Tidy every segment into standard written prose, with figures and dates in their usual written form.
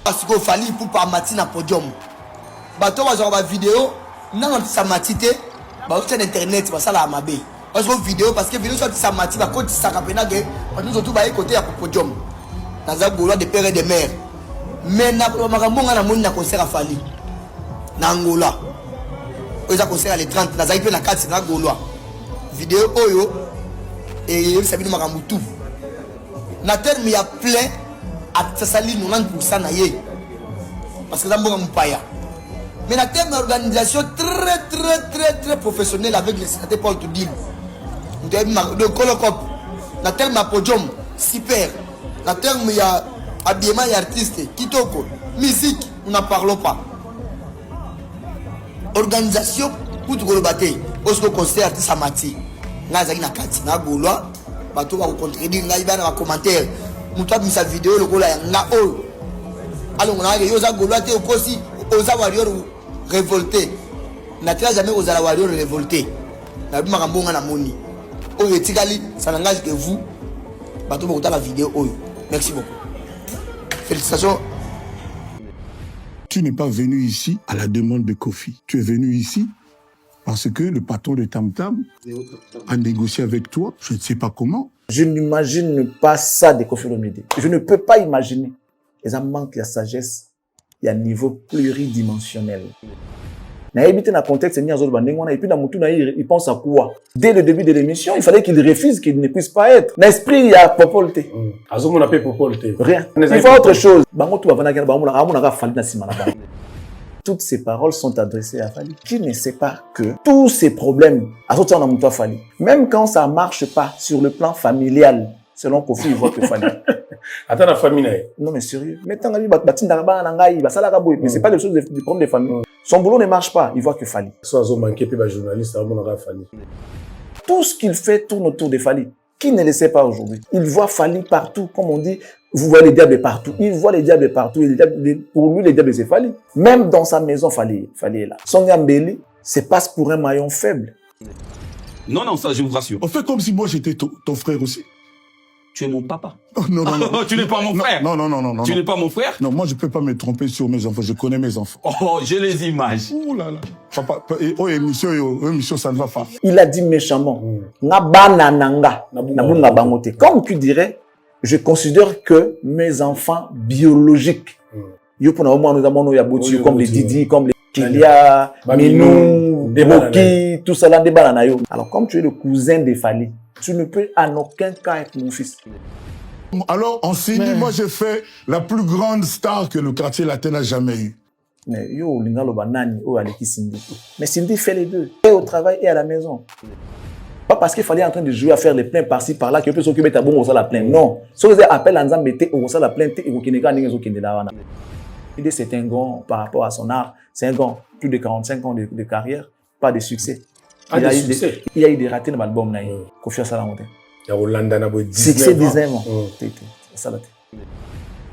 Parce qu'il fallait pour pas matin à podium. Bateau va avoir une vidéo, non ça matité, bah sur internet, bah ça la mabé. Parce que vidéo parce que vidéo sur ça matité, bah quand ça capena que nous surtout bah côté à podium. Dans un gouloir de père et de mère. Mais na makambo ngana moni na concert à Fali. Na Angola. Oza concert à les 30 na zaïpe na 4 na gouloir. Vidéo oyo et ça vient makambo tout. Na terme il y a plein à sali 90% na yé. Parce que ça mbonga mpaya. Mais la terme d'organisation très professionnelle avec les secrétaires Paul to deal. Le colocop. La terme à podium, super. La terme il y a habillement et artiste, kitoko, musique, nous n'en parlons pas. Organisation, pour tout le bâtir. Parce que concert artiste à Mati. Nazaki na kati, na gaulois, bateau va vous contredire, na iba na commentaire. Nous t'as mis sa vidéo, le gola na o. Alors on a yosa gaulois te aussi, osa warrior révolté. N'a jamais osé la warrior révolté. Na bi makambonga na moni. O etikali, ça n'engage que vous. Bateau va la vidéo o. Merci beaucoup. Félicitations. Tu n'es pas venu ici à la demande de Kofi. Tu es venu ici parce que le patron de Tam Tam a négocié avec toi. Je ne sais pas comment. Je n'imagine pas ça de Kofi Olomide. Je ne peux pas imaginer. Et ça manque de sagesse. Il y a un niveau pluridimensionnel. Na habité dans le contexte, et puis il pense à quoi? Dès le début de l'émission, il fallait qu'il refuse, qu'il ne puisse pas être. L'esprit, il y a Popolté. Rien. Il faut autre chose. Toutes ces paroles sont adressées à Fali. Qui ne sait pas que tous ces problèmes, même quand ça ne marche pas sur le plan familial, selon Kofi, il voit que Fali. Attends, la famille. Non, mais sérieux. Mais c'est pas les choses du problème des familles. Son boulot ne marche pas, il voit que Fali. Tout ce qu'il fait tourne autour de Fali. Qui ne le sait pas aujourd'hui? Il voit Fali partout, comme on dit, vous voyez les diables partout. Il voit les diables partout. Pour lui, les diables, c'est Fali. Même dans sa maison, Fali est là. Son Gambeli se passe pour un maillon faible. Non, non, ça, je vous rassure. On fait comme si moi, j'étais ton frère aussi. Tu es mon papa. Oh, non, non, non. Tu n'es pas mon frère. Non. Tu n'es pas mon frère. Non, moi, je ne peux pas me tromper sur mes enfants. Je connais mes enfants. Oh, j'ai les images. Ouh là là. Papa, émission, ça ne va pas. Il a dit méchamment, comme tu dirais, je considère que mes enfants biologiques, comme les Didi, comme les Kilia, Minou, Deboki, tout ça là, des bananayo. Alors, comme tu es le cousin de Fali, tu ne peux en aucun cas être mon fils. Alors, en Sini, moi, j'ai fait la plus grande star que le quartier latin n'a jamais eu. Mais yo, Cindy. Mais Cindy fait les deux, et au travail et à la maison. Pas parce qu'il fallait en train de jouer à faire les plaints par-ci, par-là, que peut s'occuper de bon, on la plainte. Non. Si vous appelez en Zambété, on la plainte, et vous n'avez pas de c'est un gant par rapport à son art. C'est un gant, plus de 45 ans de carrière, pas de succès. Il y a eu des ratés dans l'album. Kofi Asalamote. Il y a Hollanda, 19 ans.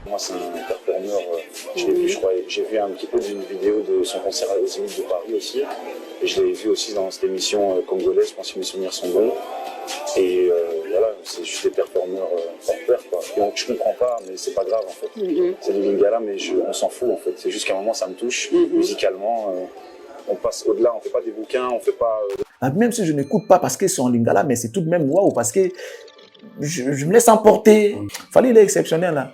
Moi, c'est un performeur. Je l'ai vu, je crois. J'ai vu un petit peu d'une vidéo de son concert au Zénith de Paris aussi. Et je l'ai vu aussi dans cette émission congolaise. Je pense que mes souvenirs sont bons. Et voilà, c'est juste des performeurs hors pair, quoi. Donc, je comprends pas, mais c'est pas grave en fait. C'est du Lingala, mais on s'en fout en fait. C'est juste qu'à un moment, ça me touche musicalement. On passe au-delà, on fait pas des bouquins, on fait pas... Même si je n'écoute pas parce qu'ils sont en Lingala, mais c'est tout de même waouh, parce que je me laisse emporter. Fallait, il est exceptionnel là.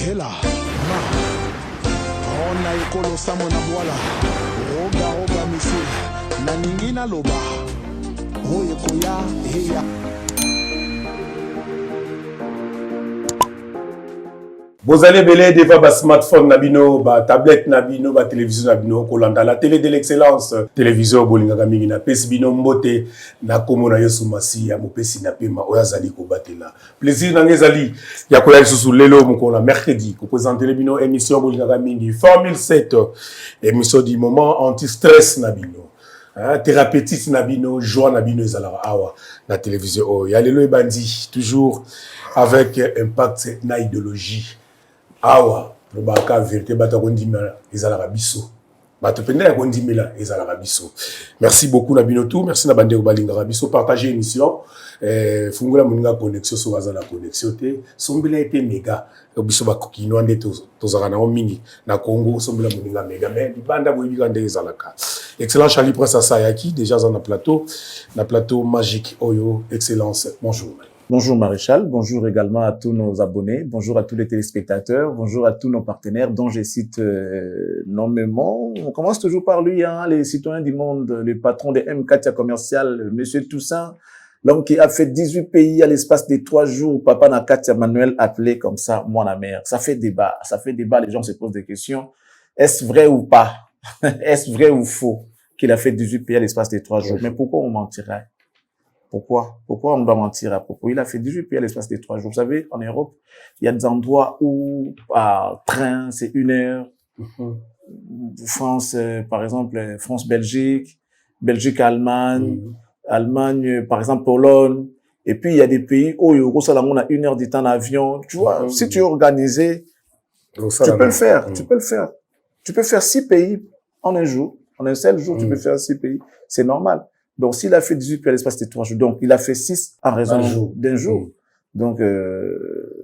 Et là, on a écolo samo na boala, roga monsieur, na ningina loba, oye koya, heya. Vous allez belé devant votre smartphone, nabino, ba tablette nabino, ba télévision nabino, kolanda la télé de l'excellence, télévision bolinga mingi na pesi bino mbote na komo na yesu masi ya mopesi na pema oyazali ko batela. Plaisir na ngezali ya koya susu lelo mukona mercredi ko présenter bino émission bolinga mingi Formule 7, émission du moment anti-stress nabino. Thérapeutique nabino, joie nabino ezala awa na télévision o. Ya lelo ebandi toujours avec impact na idéologie. Awa, le baka vérité bata kondima ezala biso bato penda ya kondimela ezalaka biso. Merci beaucoup na bino tout, merci na bande obalingaka biso, partager émission, fungula moninga connexion so baza na connexion te, sombela ete mega biso bakoki no ande tozaka na mingi na Congo, sombela moninga mega mais libanda boyibika nde ezalaka. Excellent Charlie Prince Asayaki déjà dans na plateau magique Oyo, excellence. Bonjour. Bonjour Maréchal, bonjour également à tous nos abonnés, bonjour à tous les téléspectateurs, bonjour à tous nos partenaires dont je cite nommément. On commence toujours par lui, hein, les citoyens du monde, le patron de M4 Commercial, Monsieur Toussaint, l'homme qui a fait 18 pays à l'espace de 3 jours. Papa Nakatia Manuel appelé comme ça, moi la mère. Ça fait débat, les gens se posent des questions. Est-ce vrai ou pas? Est-ce vrai ou faux qu'il a fait 18 pays à l'espace de 3 jours? Mais pourquoi on mentirait? Pourquoi on doit mentir à propos? Il a fait 18 pays à l'espace de 3 jours. Vous savez, en Europe, il y a des endroits où, par train, c'est 1 heure. France, par exemple, France-Belgique, Belgique-Allemagne, Allemagne, par exemple, Pologne. Et puis, il y a des pays où, on a 1 heure de temps d'avion. Tu vois, si tu es organisé, tu peux le faire. Tu peux faire 6 pays en un jour. En un seul jour, tu peux faire 6 pays. C'est normal. Donc, s'il a fait 18 pays à l'espace de 3 jours, donc il a fait 6 en raison d'un jour. Donc,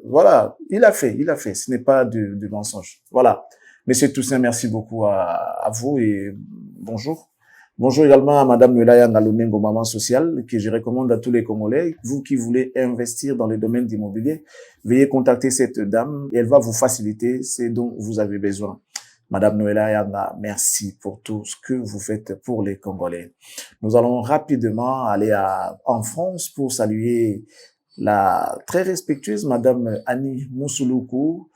voilà, il a fait. Ce n'est pas du mensonge. Voilà. Monsieur Toussaint, merci beaucoup à vous et bonjour. Bonjour également à Madame Nwelaya Ngalonengo, maman sociale, que je recommande à tous les Congolais. Vous qui voulez investir dans le domaine d'immobilier, veuillez contacter cette dame et elle va vous faciliter ce dont vous avez besoin. Madame Noëlla Yanga, merci pour tout ce que vous faites pour les Congolais. Nous allons rapidement aller en France pour saluer la très respectueuse Madame Annie Moussouloukou,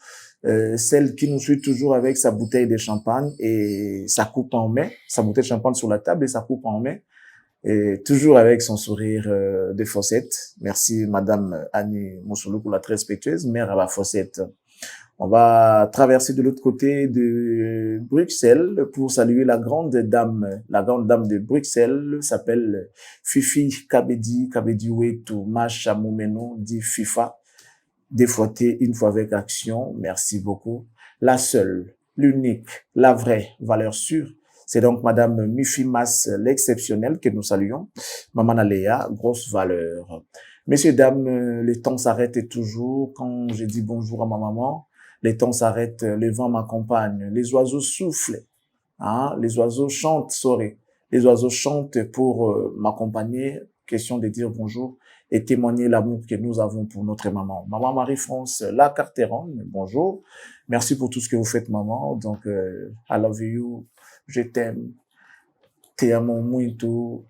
celle qui nous suit toujours avec sa bouteille de champagne et sa coupe en main, sa bouteille de champagne sur la table et sa coupe en main, et toujours avec son sourire de Fossette. Merci Madame Annie Moussouloukou, la très respectueuse, mère à la Fossette. On va traverser de l'autre côté de Bruxelles pour saluer la grande dame. La grande dame de Bruxelles s'appelle Fifi Kabedi Wetu Macha Moumeno, dit FIFA. Défouetté une fois avec action. Merci beaucoup. La seule, l'unique, la vraie valeur sûre. C'est donc Madame Mifimas, l'exceptionnelle, que nous saluons. Maman Aléa, grosse valeur. Messieurs, dames, le temps s'arrête toujours. Quand je dis bonjour à ma maman, les temps s'arrêtent, le vent m'accompagne, les oiseaux soufflent, hein, les oiseaux chantent, sorry. Les oiseaux chantent pour m'accompagner, question de dire bonjour et témoigner l'amour que nous avons pour notre maman. Maman Marie-France, la Carteronne, bonjour. Merci pour tout ce que vous faites, maman. Donc, I love you, je t'aime. Te amo muito,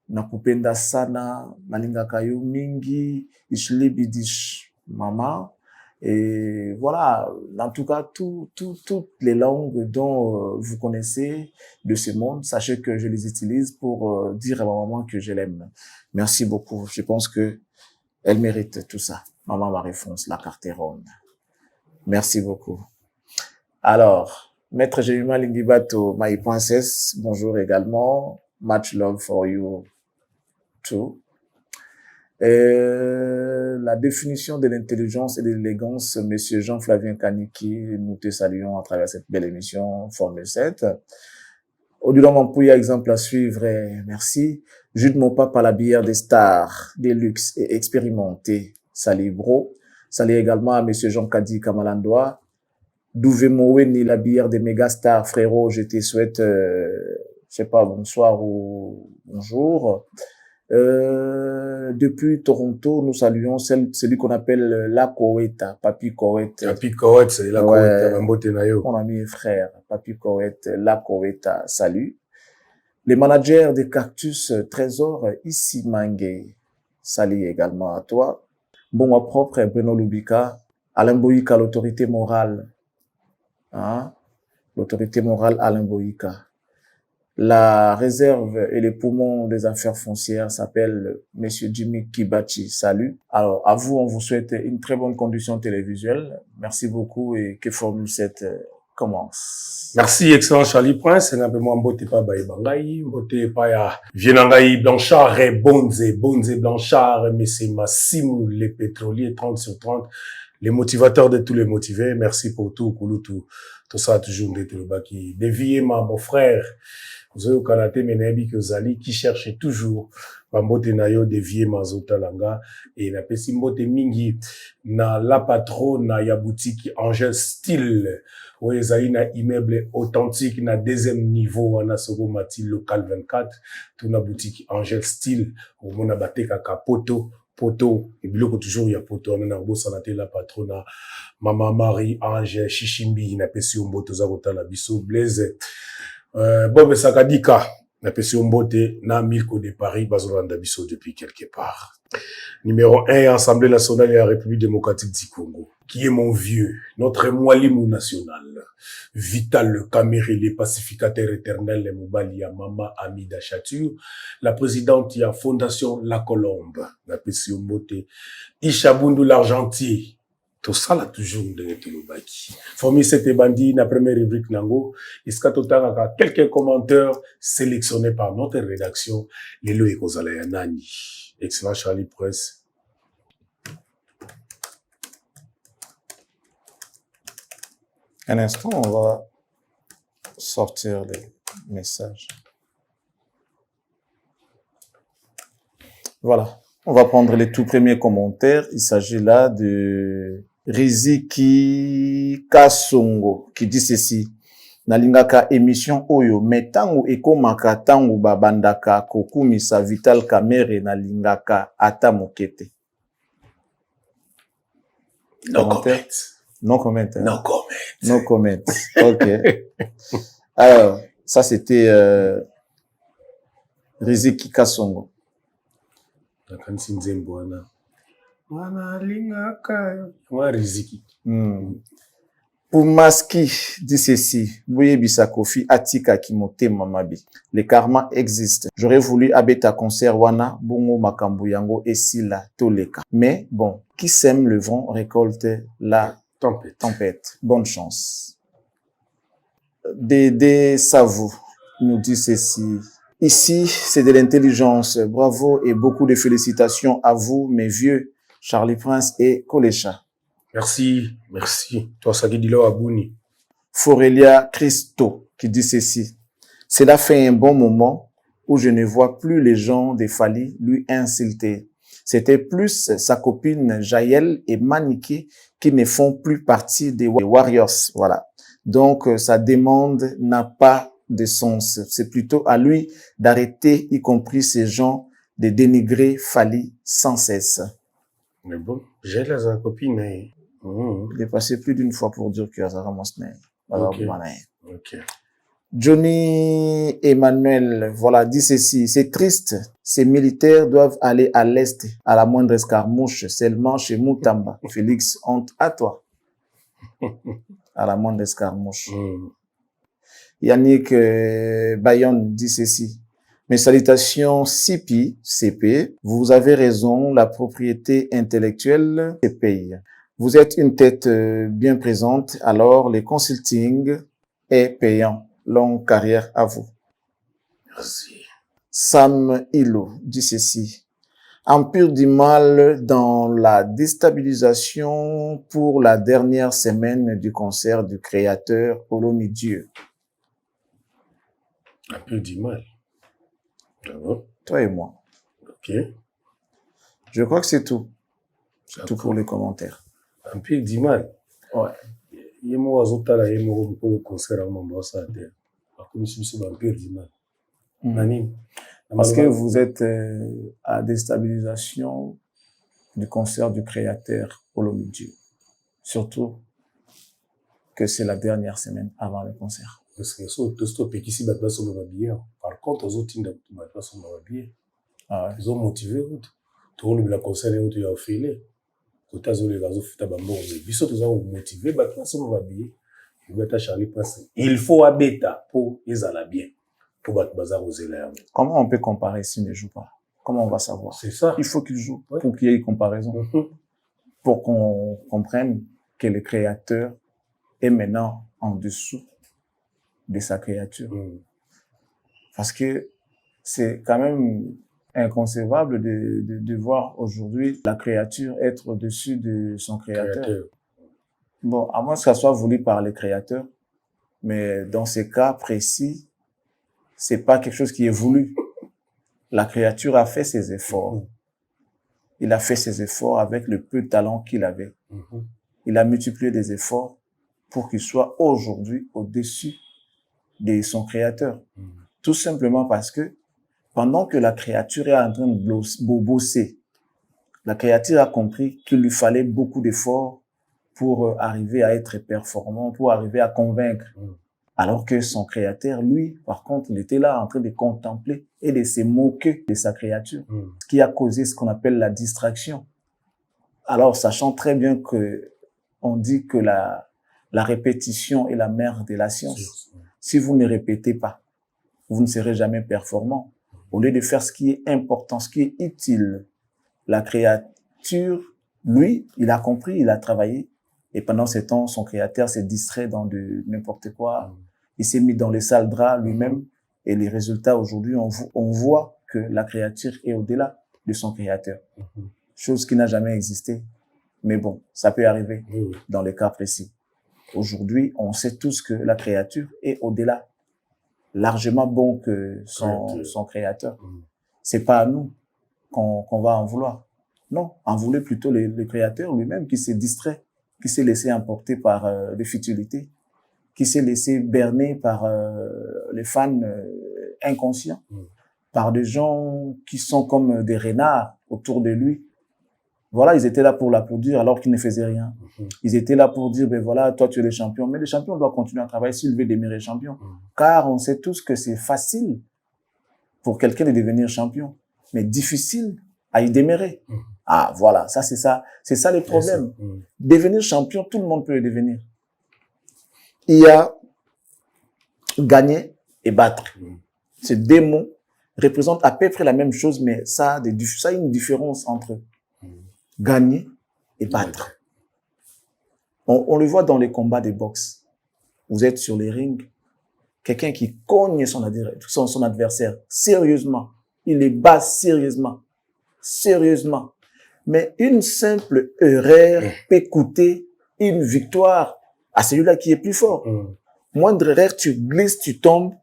nakupenda sana, nalingaka yo mingi, ishlibidish, maman. Et voilà, en tout cas, toutes les langues dont vous connaissez de ce monde, sachez que je les utilise pour dire à ma maman que je l'aime. Merci beaucoup. Je pense que elle mérite tout ça. Maman Marie-France, la Carteronne. Merci beaucoup. Alors, Maître Jemima Lingibato, my princess, bonjour également. Much love for you too. La définition de l'intelligence et de l'élégance, Monsieur Jean-Flavien Kaniki, nous te saluons à travers cette belle émission Formule 7. Odilon Mampouya, exemple à suivre, merci. Jude Mopapa, la bière des stars, des luxe et expérimenté. Salut bro. Salut également à Monsieur Jean-Kadi Kamalandoa. Douvé Moweni, la bière des méga stars, frérot, je te souhaite, je sais pas, bonsoir ou bonjour. Depuis Toronto, nous saluons celui qu'on appelle la Koweïta, Papi Koweïta. Papi Koweïta, c'est la Koweïta, mon ami et frère, Papi Koweïta, la Koweïta, salut. Les managers des Cactus Trésor, ici Mangé, salut également à toi. Bon, moi propre, Bruno Lubika, Alain Boïka, l'autorité morale, hein, l'autorité morale Alain Boïka. La réserve et les poumons des affaires foncières s'appelle Monsieur Jimmy Kibachi. Salut. Alors, à vous, on vous souhaite une très bonne condition télévisuelle. Merci beaucoup et que Formule 7 commence. Merci, excellent Charlie Prince. C'est un peu moins beauté pas Baïbangaï, beauté pas ya Vienangaï Blanchard et Bonze Blanchard, mais c'est Massimo, les pétroliers 30 sur 30. les motivateurs de tous les motivés. Merci pour tout, Kouloutou. Tout ça, toujours d'être le baki. Dévié, mon frère. Vous avez au Kanaté, Menebi, Kozali, qui cherchait toujours. Bambote Nayo, dévié, Mazota Langa. Et la Pessimbote Mingi, na la patronne, na ya boutique Angel Style. Ouais, Zaï, na immeuble authentique, na deuxième niveau, na Sogo Mati Local 24. Tout na boutique Angel Style. Au Mona Bateka Kapoto. Poto, et biloko toujours ya poto, on a beau sanate la patrona, Maman Marie, Ange, Chichimbi, na pesi umboto za kotala biso, Blaise, Bob Sakadika, na pesi umbote, na Milko de Paris, bazolanda biso depuis quelque part. Numéro 1, Assemblée nationale de la République démocratique du Congo, qui est mon vieux, notre Mwalimou national, Vital le Caméré, les pacificateurs éternels, les Moubali, Mama Amida Chatur, la présidente de la Fondation La Colombe, la Pession Moté, Ishabundu l'Argentier, tout ça là toujours de Tolobaki. Formé cette bandit, la première rubrique Nango, Iskatotanga, quelques commentaires sélectionnés par notre rédaction, les Loïc Ozalayanani. Excellent Charlie Press. Un instant, on va sortir les messages. Voilà. On va prendre les tout premiers commentaires. Il s'agit là de Riziki Kasongo qui dit ceci. Nalingaka émission oyo metangu ekomaka tangu babandaka kokumisa Vital Kamerhe nalingaka ata mokete. No comment. No comment. Hein? No comment. No comment. Ok. Alors, ça c'était Riziki Kasongo. Nakanisi nzembo wana. Wana lingaka. Wa Riziki. Pour Maski dit ceci, Bouye Bisakofi Atika Kimote Mamabi. Le karma existe. J'aurais voulu abeta concert wana bongo makambu yango esila toleka. Mais bon, qui sème le vent récolte la tempête. Bonne chance. Dédé Savou nous dit ceci. Ici, c'est de l'intelligence. Bravo et beaucoup de félicitations à vous, mes vieux, Charlie Prince et Kolecha. Merci, merci. Toi, ça dit là, Abouni. Forelia Christo qui dit ceci. Cela fait un bon moment où je ne vois plus les gens de Fali lui insulter. C'était plus sa copine Jaël et Maniké qui ne font plus partie des Warriors. Voilà. Donc, sa demande n'a pas de sens. C'est plutôt à lui d'arrêter, y compris ces gens, de dénigrer Fali sans cesse. Mais bon, j'ai la copine, mais... Il est passé plus d'une fois pour dire que ça ramasse. Ok. Johnny Emmanuel, voilà, dit ceci. C'est triste. Ces militaires doivent aller à l'est, à la moindre escarmouche, seulement chez Moutamba. Félix, honte à toi. À la moindre escarmouche. Yannick Bayon dit ceci. Mes salutations CP. Vous avez raison, la propriété intellectuelle se paye. Vous êtes une tête bien présente, alors le consulting est payant. Longue carrière à vous. Merci. Sam Hilo dit ceci. Empire du mal dans la déstabilisation pour la dernière semaine du concert du créateur Olomi Dieu. Empire du mal. D'accord. Toi et moi. Ok. Je crois que c'est tout. C'est tout pour les commentaires. Empire du mal. Ouais. Yemo azotala yemo pour le concert à Mombasa. Comme si c'est Empire du mal. Nani. Parce que vous êtes à déstabilisation du concert du créateur Olomi Dieu. Surtout que c'est la dernière semaine avant le concert. Parce que par contre, aux autres, ils ont motivé. Tout le monde a concert et tout a fait. Tout a zolé gazo fita bambo. Biso tout ça motivé. Il faut abeta pour ils allaient bien. Pour battre bazar aux élèves. Comment on peut comparer s'il ne joue pas? Comment on va savoir? C'est ça. Il faut qu'il joue pour qu'il y ait une comparaison. Pour qu'on comprenne que le créateur est maintenant en dessous de sa créature. Parce que c'est quand même inconcevable de voir aujourd'hui la créature être au-dessus de son créateur. Bon, à moins que ça soit voulu par les créateurs, mais dans ces cas précis, c'est pas quelque chose qui est voulu. La créature a fait ses efforts. Il a fait ses efforts avec le peu de talent qu'il avait. Il a multiplié des efforts pour qu'il soit aujourd'hui au-dessus de son créateur. Tout simplement parce que pendant que la créature est en train de bosser, la créature a compris qu'il lui fallait beaucoup d'efforts pour arriver à être performant, pour arriver à convaincre. Alors que son créateur, lui, par contre, il était là en train de contempler et de se moquer de sa créature, ce qui a causé ce qu'on appelle la distraction. Alors, sachant très bien que on dit que la répétition est la mère de la science. Si vous ne répétez pas, vous ne serez jamais performant. Au lieu de faire ce qui est important, ce qui est utile, la créature, lui, il a compris, il a travaillé. Et pendant ce temps, son créateur s'est distrait dans de n'importe quoi. Il s'est mis dans les sales draps lui-même. Et les résultats, aujourd'hui, on voit que la créature est au-delà de son créateur. Chose qui n'a jamais existé. Mais bon, ça peut arriver dans les cas précis. Aujourd'hui, on sait tous que la créature est au-delà, largement bon que son créateur. C'est pas à nous qu'on va en vouloir. Non, en voulait plutôt le créateur lui-même qui s'est distrait, qui s'est laissé emporter par des futilités, qui s'est laissé berner par les fans inconscients, par des gens qui sont comme des renards autour de lui. Voilà, ils étaient là pour l'applaudir alors qu'ils ne faisaient rien. Ils étaient là pour dire, ben voilà, toi tu es le champion. Mais le champion doit continuer à travailler s'il veut demeurer champion. Car on sait tous que c'est facile pour quelqu'un de devenir champion, mais difficile à y demeurer. Ah, voilà, ça c'est ça. C'est ça le problème. Devenir champion, tout le monde peut le devenir. Il y a gagner et battre. Ces deux mots représentent à peu près la même chose, mais ça a une différence entre eux. Gagner et battre. On le voit dans les combats de boxe. Vous êtes sur les rings, quelqu'un qui cogne son adversaire sérieusement. Il les bat sérieusement. Mais une simple erreur peut coûter une victoire à celui-là qui est plus fort. Moindre erreur, tu glisses, tu tombes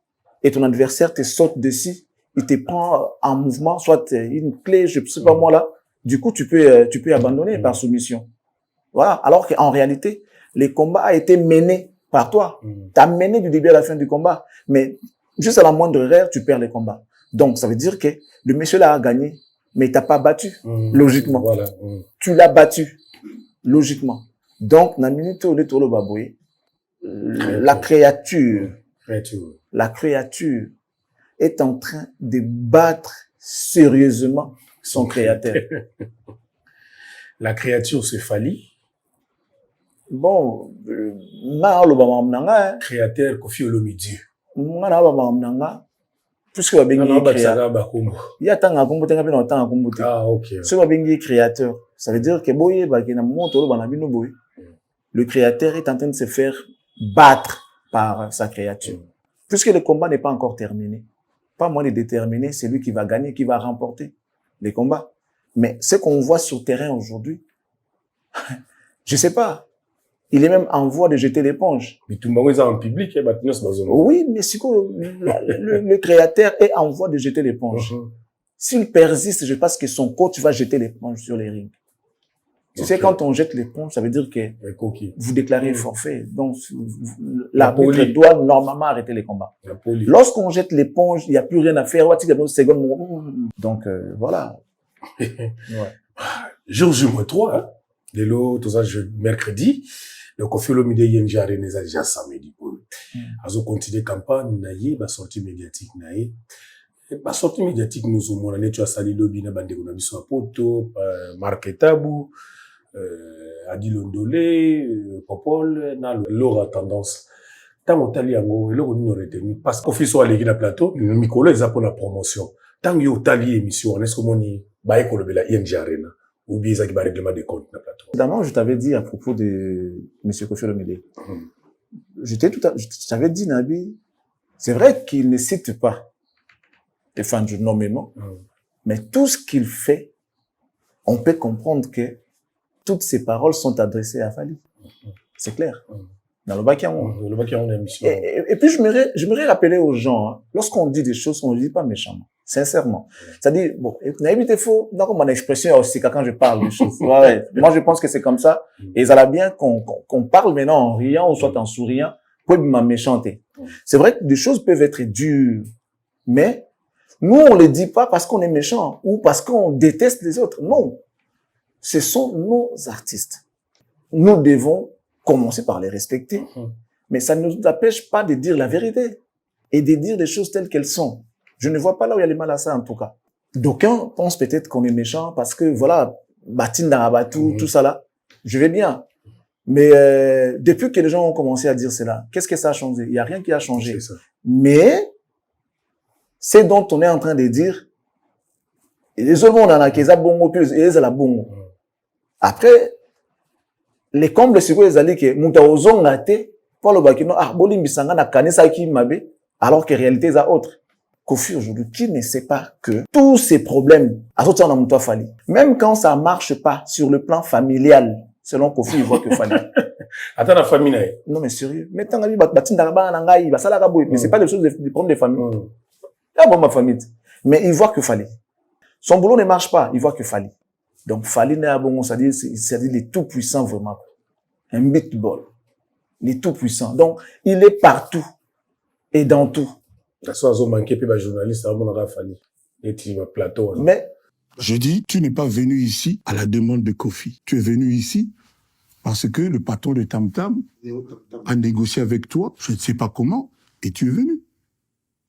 et ton adversaire te saute dessus. Il te prend en mouvement, soit une clé, je sais pas moi là. Du coup, tu peux abandonner par soumission. Voilà. Alors qu'en réalité, le combat a été mené par toi. T'as mené du début à la fin du combat. Mais juste à la moindre erreur, tu perds le combat. Donc, ça veut dire que le monsieur là a gagné, mais il t'a pas battu. Logiquement. Voilà. Tu l'as battu. Logiquement. Donc, na minute où le baboye, la créature est en train de battre sérieusement son créateur. La créature se falit. Bon, créateur Kofi Olomide. Puisque il y a tant à combattre, ah, ok. Ce que créateur, ça veut dire que le créateur est en train de se faire battre par sa créature. Puisque le combat n'est pas encore terminé. Pas moi de déterminer, c'est lui qui va gagner, qui va remporter les combats. Mais ce qu'on voit sur le terrain aujourd'hui, je sais pas. Il est même en voie de jeter l'éponge. Mais tout le monde est en public, oui, mais c'est quoi, le créateur est en voie de jeter l'éponge. S'il persiste, je pense que son coach va jeter l'éponge sur les rings. Tu sais, quand on jette l'éponge, ça veut dire que vous déclarez forfait. Donc, l'arbitre doit normalement arrêter les combats. Lorsqu'on jette l'éponge, il n'y a plus rien à faire. Donc, voilà. Ouais. Jour J-3, hein. Dès l'autre, mercredi, le Kofi Olomide Yenji Arena déjà samedi. Azo continuer campagne, naïe, ba sortie médiatique, naïe. Ba sortie médiatique, nous avons montré, tu as sali lobby, na bande qu'on a mis sur poto, Marc Tabou, Adi Londolé, Popol, na l'aura tendance. Tant que tali yango, le on aurait retenu. Parce qu'Kofi soit allé na plateau, le micro là, ils pour la promotion. Tant que yo tali émission, est-ce que moni, ba ekolobe la Yenji Arena. Ou bien ça qui va règlement des comptes na plateau. Évidemment, je t'avais dit à propos de monsieur Kofi Olomide. Je t'avais dit, Nabi, c'est vrai qu'il ne cite pas les fans nommément, Mais tout ce qu'il fait, on peut comprendre que toutes ces paroles sont adressées à Fally. C'est clair. Dans le Bakiamon. Et puis, je me rappeler aux gens, hein, lorsqu'on dit des choses, on ne dit pas méchamment. Sincèrement. C'est-à-dire, bon, n'habitez faux, dans mon expression aussi, quand je parle des choses. Ouais. Moi, je pense que c'est comme ça. Et ça va bien qu'on parle maintenant en riant ou soit en souriant, pour m'a méchanté. C'est vrai que des choses peuvent être dures, mais nous, on les dit pas parce qu'on est méchant ou parce qu'on déteste les autres. Non. Ce sont nos artistes. Nous devons commencer par les respecter. Mais ça ne nous empêche pas de dire la vérité et de dire les choses telles qu'elles sont. Je ne vois pas là où il y a les mal à ça, en tout cas. D'aucuns pensent peut-être qu'on est méchant parce que, voilà, Batin Darabatou, tout ça là, je vais bien. Mais depuis que les gens ont commencé à dire cela, qu'est-ce que ça a changé? Il n'y a rien qui a changé. Mais c'est dont on est en train de dire, les autres, on en a qui bongo, puis ils ont la bongo. Après, les combles, c'est quoi les alliés qui ont gâté pour le bakino, ah, bolim bisanga na kanesa ki mabe, alors que réalité est autre. Kofi aujourd'hui, qui ne sait pas que tous ces problèmes, à tout ça on a monté à Fally. Même quand ça marche pas sur le plan familial, selon Kofi, il voit que Fally. Attends, la famille, non, mais sérieux. Mais tant que batin d'araba nangai, ça la mais c'est pas des choses, des problèmes de famille. Ah bon, ma famille. Mais il voit que Fally. Son boulot ne marche pas, il voit que Fally. Donc, Fally n'est pas bon, c'est-à-dire les tout puissants vraiment. Un beatball. Les tout puissants. Donc, il est partout. Et dans tout. Mais, je dis, tu n'es pas venu ici à la demande de Kofi. Tu es venu ici parce que le patron de Tam Tam a négocié avec toi, je ne sais pas comment, et tu es venu.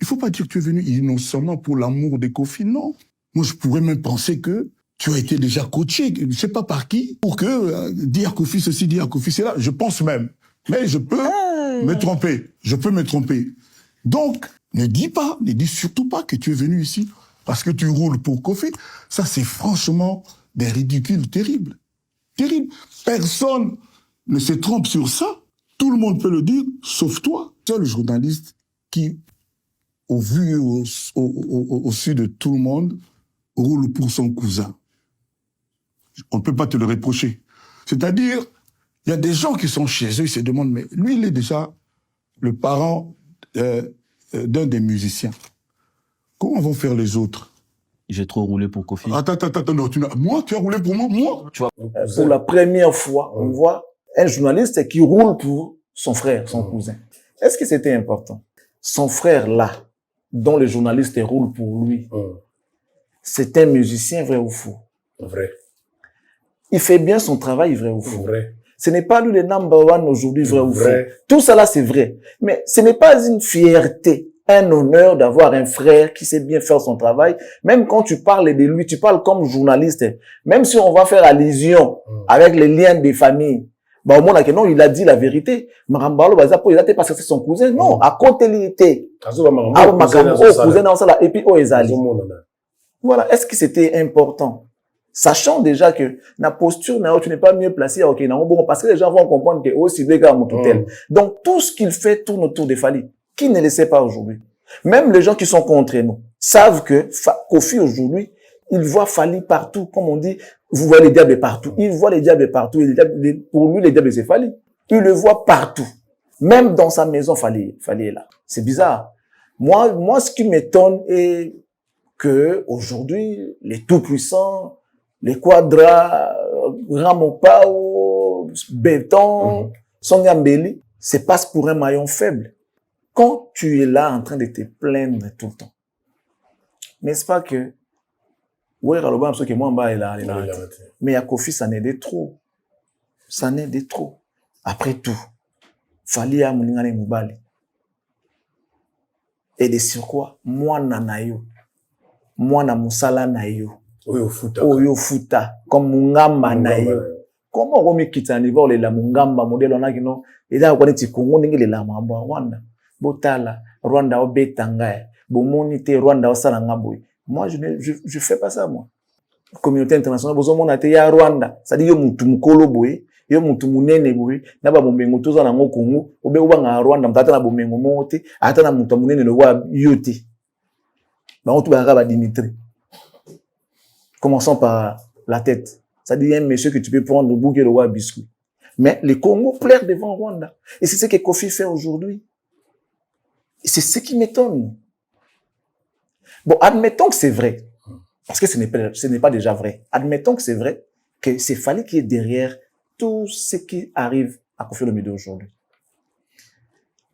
Il faut pas dire que tu es venu innocemment pour l'amour de Kofi, non. Moi, je pourrais même penser que tu as été déjà coaché, je ne sais pas par qui, pour que dire Kofi ceci, dire Kofi cela. Je pense même. Mais je peux me tromper. Je peux me tromper. Donc, ne dis surtout pas que tu es venu ici parce que tu roules pour Kofi. Ça, c'est franchement des ridicules terribles. Terrible. Personne ne se trompe sur ça. Tout le monde peut le dire, sauf toi. Seul journaliste qui, au vu au su de tout le monde, roule pour son cousin. On ne peut pas te le reprocher. C'est-à-dire, il y a des gens qui sont chez eux, ils se demandent, mais lui, il est déjà le parent d'un des musiciens. Comment vont faire les autres? J'ai trop roulé pour Kofi. Attends, non, moi, tu as roulé pour moi? Tu vois. Pour la première fois, on voit un journaliste qui roule pour son frère, son cousin. Est-ce que c'était important? Son frère là, dont le journaliste roule pour lui, c'est un musicien, vrai ou faux? Vrai. Il fait bien son travail, vrai ou faux? Vrai. Ce n'est pas lui le number one aujourd'hui, vrai ou faux? Tout cela, c'est vrai. Mais ce n'est pas une fierté, un honneur d'avoir un frère qui sait bien faire son travail. Même quand tu parles de lui, tu parles comme journaliste. Même si on va faire allusion avec les liens des familles, bah, au moins, non, il a dit la vérité. Marambalo, bah, il a été parce que c'est son cousin. Non, à côté, il était. Cousin, et puis, Ezali. Voilà. Est-ce que c'était important? Sachant déjà que la posture, tu n'es pas mieux placé, ok, parce que les gens vont comprendre que aussi des gars, donc, tout ce qu'il fait tourne autour de Fally. Qui ne le sait pas aujourd'hui? Même les gens qui sont contre nous savent que Kofi aujourd'hui, il voit Fally partout, comme on dit, vous voyez les diables partout. Il voit les diables partout. Et pour lui, les diables, c'est Fally. Il le voit partout. Même dans sa maison, Fally est là. C'est bizarre. Moi, ce qui m'étonne est que aujourd'hui, les tout-puissants, les Quadras, Ramopao, Béton, Songambeli, se passent pour un maillon faible. Quand tu es là en train de te plaindre tout le temps, n'est-ce pas que mais à Kofi, ça n'est de trop. Ça n'est de trop. Après tout, Fally a Moulingane Moubali. Et de sur quoi? Moi, Nanayo. Moi, na Moussala Nayo. Oyo Futa. Comme Mungamba Nayo. Comment on me quitte à niveau les la Mungamba modèle on a qui non? Et là, on est Congo, on est la Mamba, Rwanda. Botala, Rwanda, Obetanga. Bomonite, Rwanda, Osalangaboy. Moi, je fais pas ça, moi. Communauté internationale, vous avez été à Rwanda. Ça dit, yo mutu mukolo boy, yo mutu munene boy, na ba bombengo toza na ngo Congo, obe uba nga Rwanda, mtata na bombengo mote, ata na mutu munene le wa yote. Ba otu ba Dimitri. Commençons par la tête. C'est-à-dire, il y a un monsieur que tu peux prendre le bouquet de roi biscuit. Mais les Congo pleurent devant Rwanda. Et c'est ce que Kofi fait aujourd'hui. Et c'est ce qui m'étonne. Bon, admettons que c'est vrai. Parce que ce n'est pas déjà vrai. Admettons que c'est vrai, que c'est Fally qui est derrière tout ce qui arrive à Kofi Olomide aujourd'hui.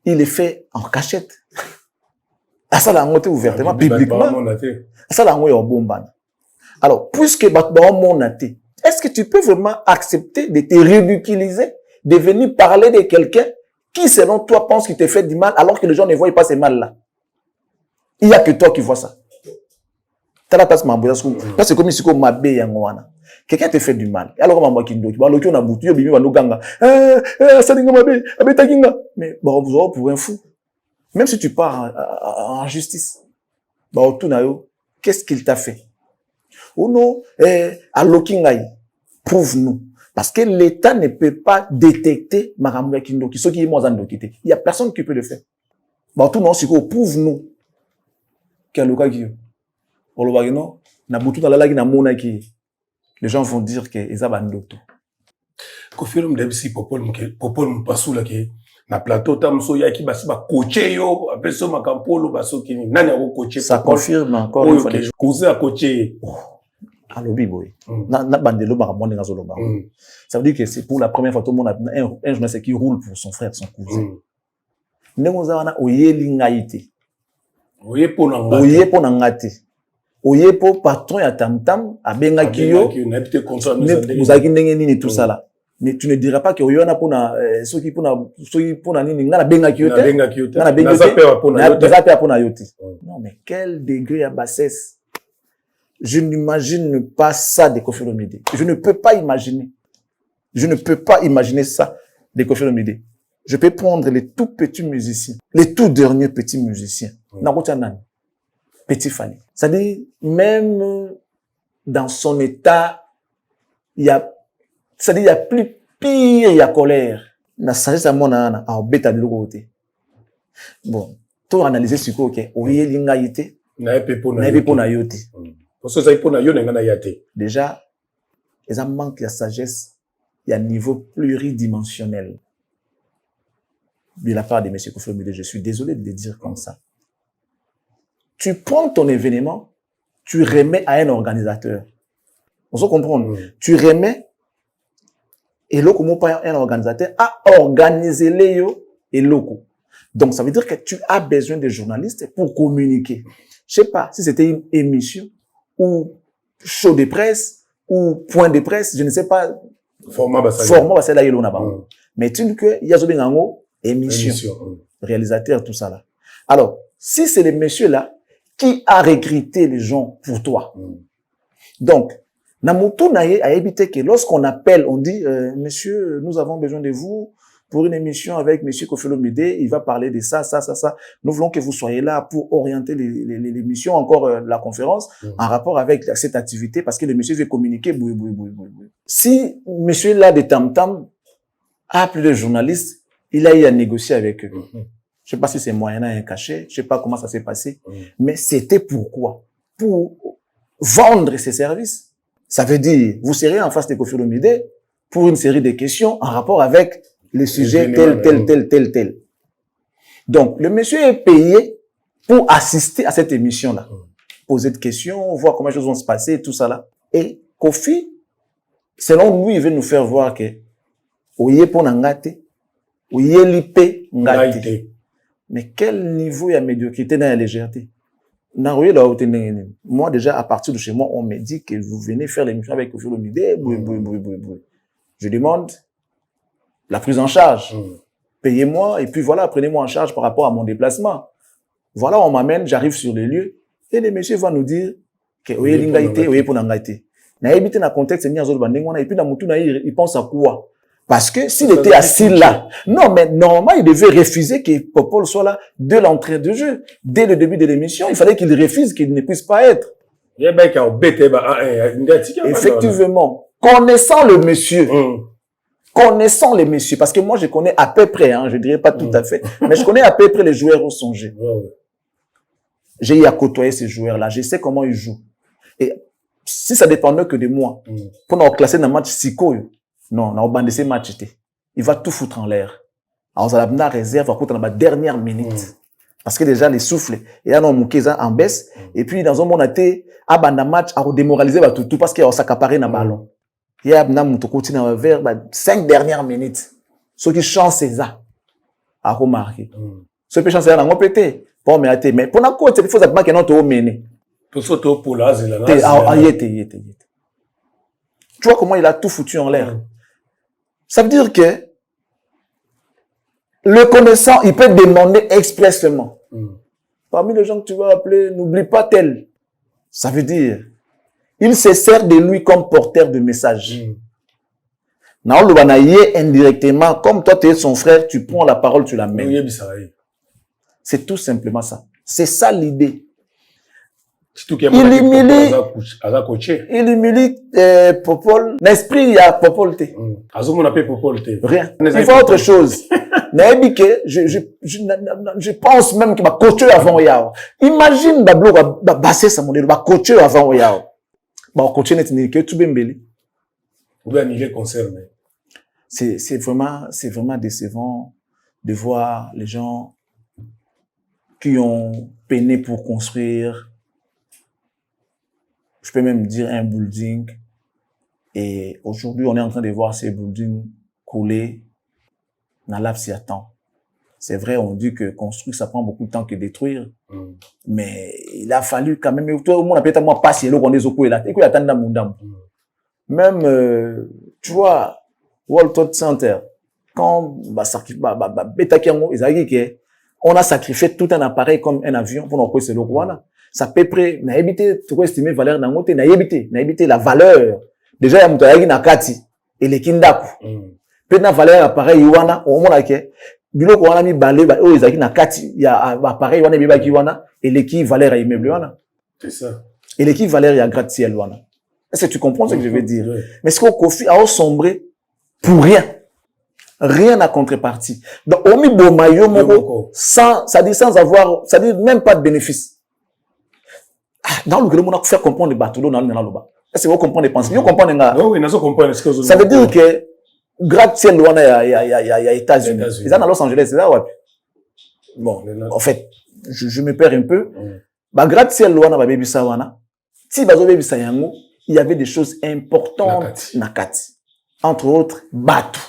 Il est fait en cachette. Ça l'a monté ouvertement, publiquement. Ça l'a monté en bombane. Alors, puisque est-ce que tu peux vraiment accepter de te ridiculiser, de venir parler de quelqu'un qui, selon toi, pense qu'il te fait du mal, alors que les gens ne voient pas ce mal-là? Il n'y a que toi qui vois ça. C'est comme si quelqu'un te fait du mal. Alors, mais bon, vous aurez pour un fou. Même si tu pars en justice, qu'est-ce qu'il t'a fait? Ou non, à Lokingaï, prouve-nous. Parce que l'État ne peut pas détecter Maramouya Kindoki, ce qui est moins en Il n'y a personne qui peut le faire. Tout non, c'est quoi, prouve-nous. Quel cas qui est? Les gens vont dire que ils ont un docteur. Kofi Olomide si popol mpasula ke na plateau tamso ya ki basi ba coacher yo apeso makampolo baso kini nani ako coacher. Ça confirme encore une fois les causer à coacher. Alobi boy. Na bandelo makamone ngazoloba. Ça veut dire que c'est pour la première fois tout le monde a un journaliste qui roule pour son frère, son cousin. Ndemoza wana oyeli ngaite. Oyepo na ngate. Oyepo patron ya tamtam abenga kiyo. Vous avez nini tout ça là. Mais tu ne diras pas que oyona pona ceux qui pona nini ngana benga kiyo te. Ngana benga pona yote. Non mais quel degré à bassesse. Je n'imagine pas ça de Kofi Olomide. Je ne peux pas imaginer. Je ne peux pas imaginer ça de Kofi Olomide. Je peux prendre les tout petits musiciens, les tout derniers petits musiciens. Petit Fally. C'est-à-dire, même dans son état, il y a plus pire, il y a colère. Na sagesse à mon âne, à bêta de l'autre côté. Bon, tout analyser ce que, ok, oye lingaïté, naïpe pour naïote. Parce que ça y pour naïo n'engana yate. Déjà, ils ont manqué la sagesse, il y a un niveau pluridimensionnel. De la part de M. Kofi Olomide, je suis désolé de le dire comme ça. Tu prends ton événement, tu remets à un organisateur. On se comprend. Tu remets, et là, comment pas un organisateur à organiser les et locaux. Donc, ça veut dire que tu as besoin de journalistes pour communiquer. Je sais pas si c'était une émission ou show de presse ou point de presse, je ne sais pas. Format c'est là, il y a mais tu dis que il y a émission, réalisateur, tout ça là. Alors, si c'est les messieurs là qui a recruté les gens pour toi. Donc, Namutu Naye a évité que lorsqu'on appelle, on dit, monsieur, nous avons besoin de vous pour une émission avec monsieur Kofi Olomide, il va parler de ça. Nous voulons que vous soyez là pour orienter l'émission, encore la conférence, en rapport avec cette activité, parce que le monsieur veut communiquer. Si monsieur là de Tam Tam a appelé les journalistes, il a eu à négocier avec eux. Je sais pas si c'est moyennant un cachet, je sais pas comment ça s'est passé, mais c'était pourquoi? Pour vendre ses services. Ça veut dire, vous serez en face de Kofi Olomide pour une série de questions en rapport avec le sujet tel. Donc, le monsieur est payé pour assister à cette émission-là. Poser des questions, voir comment les choses vont se passer, tout ça là. Et Kofi, selon lui, il veut nous faire voir que, oye pour ngate, oye lipe ngate. Mais quel niveau il y a médiocrité dans la légèreté? Moi, déjà, à partir de chez moi, on me dit que vous venez faire l'émission avec Kofi Olomide. Je demande la prise en charge. Payez-moi, et puis voilà, prenez-moi en charge par rapport à mon déplacement. Voilà, on m'amène, j'arrive sur les lieux, et le monsieur va nous dire que oye lingaïté, oye ponangaïté. Na évité na contexte, et puis na mutu na il pense à quoi? Parce que s'il était assis là, non, mais normalement, il devait refuser que Popol soit là dès l'entrée de jeu. Dès le début de l'émission, il fallait qu'il refuse, qu'il ne puisse pas être. Effectivement, connaissant le monsieur, parce que moi, je connais à peu près, je dirais pas tout à fait, mais je connais à peu près les joueurs au Songé. J'ai eu à côtoyer ces joueurs-là, je sais comment ils jouent. Et si ça dépendait que de moi, pour nous classer dans le match Siko, non, on a bandé ces matchs, il va tout foutre en l'air. Alors, on a la réserve, on dans la dernière minute. Parce que déjà, les souffles, et là, on a en baisse, et puis, dans un moment, on a été, à banda match, à démoraliser, tout, parce qu'il y a s'accaparé dans le ballon. Il y a, vers, 5 dernières minutes. Ceux qui chantent, c'est ça. À remarquer. Ceux qui chantent, c'est ça, on peut péter. Bon, mais pour la côte, il faut savoir que non, tu mené. Tout ça, tu pour là, c'est là. Tu vois comment il a tout foutu en l'air. Ça veut dire que le connaissant, il peut demander expressément. Parmi les gens que tu vas appeler, n'oublie pas tel. Ça veut dire, il se sert de lui comme porteur de message. Indirectement, comme toi tu es son frère, tu prends la parole, tu la mets. C'est tout simplement ça. C'est ça l'idée. Il humilie Popol. L'esprit, il y a Popol. Rien. Il faut autre chose. Je pense même qu'il va coacher avant Yao. Imagine Bablo va basser sa monnaie, va coacher avant Yao. Bah, coacher n'est que tout bembeli. Ou bien il est concerné. C'est vraiment décevant de voir les gens qui ont peiné pour construire, je peux même dire un building. Et aujourd'hui, on est en train de voir ces buildings couler dans l'absiatan. C'est vrai, on dit que construire, ça prend beaucoup de temps que détruire. Mais il a fallu quand même, tout le monde a peut-être moi passer l'eau qu'on est au cou et là. Et qu'il y a même, tu vois, World Trade Center, quand, on a sacrifié tout un appareil comme un avion pour nous poser le roi. Ça peut près, n'a évité, tu peux estimer valeur d'un côté, n'a évité la valeur. Déjà, il y a Moutayagi Nakati, et les Kindaku. Peut-être la valeur appareil, Iwana, au moment là, bilo qu'on a mis balé, oh, ils ont Nakati, il y a appareil, Iwana, Bibaki, Iwana, et l'équipe valeur à immeuble, Iwana. C'est ça. Et l'équipe valeur, il y a gratte-ciel, Iwana. Est-ce que tu comprends ce que je veux dire? Mais ce qu'on Kofi a sombré pour rien. Rien à contrepartie. Donc, on mis beau maillot, sans avoir, ça dit même pas de bénéfice. Dans le monde, on a fait comprendre les bateaux dans le bas. Est-ce que vous comprenez les pensées? Vous comprenez, oui, nous comprenons ce que vous ça veut dire que, gratte-ciel, il y a États-Unis. Ils sont à Los Angeles, c'est là, ouais. Bon, en fait, je me perds un peu. Gratte-ciel, baby sawana. Si baby sayango, il y avait des choses importantes, nakati. Entre autres, bateau.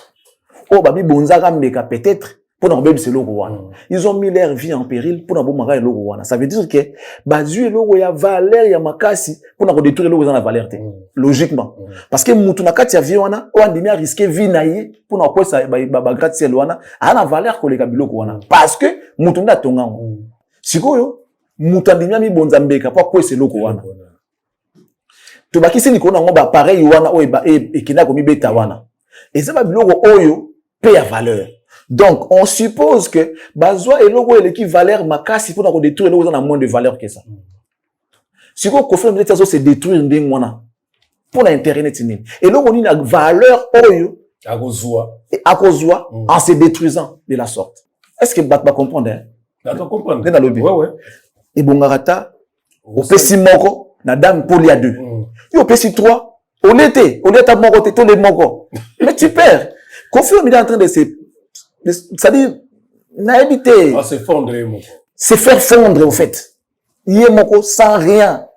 Oh, babi bonzaga meka peut-être, pour n'en baby c'est logo wana. Ils ont mis leur vie en péril pour n'en bomara et logo wana. Ça veut dire que, bazu et logo ya valeur ya makasi, pour n'en détruire logo la valeur te. Logiquement. Parce que moutou nakati ya vie wana, ou andimi a risqué vie naïe, pour n'en quoi ça, gratte ciel wana, a la valeur qu'on les kabilo wana. Parce que, moutou n'a tonga. Siko yo, moutou andimi a mi bonzambeka, pour quoi c'est logo wana. Tu baki si nikona ngoba pareil wana, ou et kina komi beta wana. Et ça va bilogo oyo, paye à valeur. Donc, on suppose que Bazoa et logo est l'équivalent makasi pour nous détruire, logo a moins de valeur que ça. Si vous confirmez que ça c'est détruire des mois pour l'intérêt net. Et logo a une valeur oyo à cause en se détruisant de la sorte. Est-ce que Bat va comprendre? D'accord, comprendre. Dans le but. Ouais. Et Bongarata, au pessimoko, na dame poli à 2. Et au pessi 3, au l'été à moko, tous les moko. Mais tu perds. Confirme, il est en train de c'est-à-dire, naïveté. Ah, c'est fondre, moko. C'est faire fondre, au fait. Il est moko sans rien.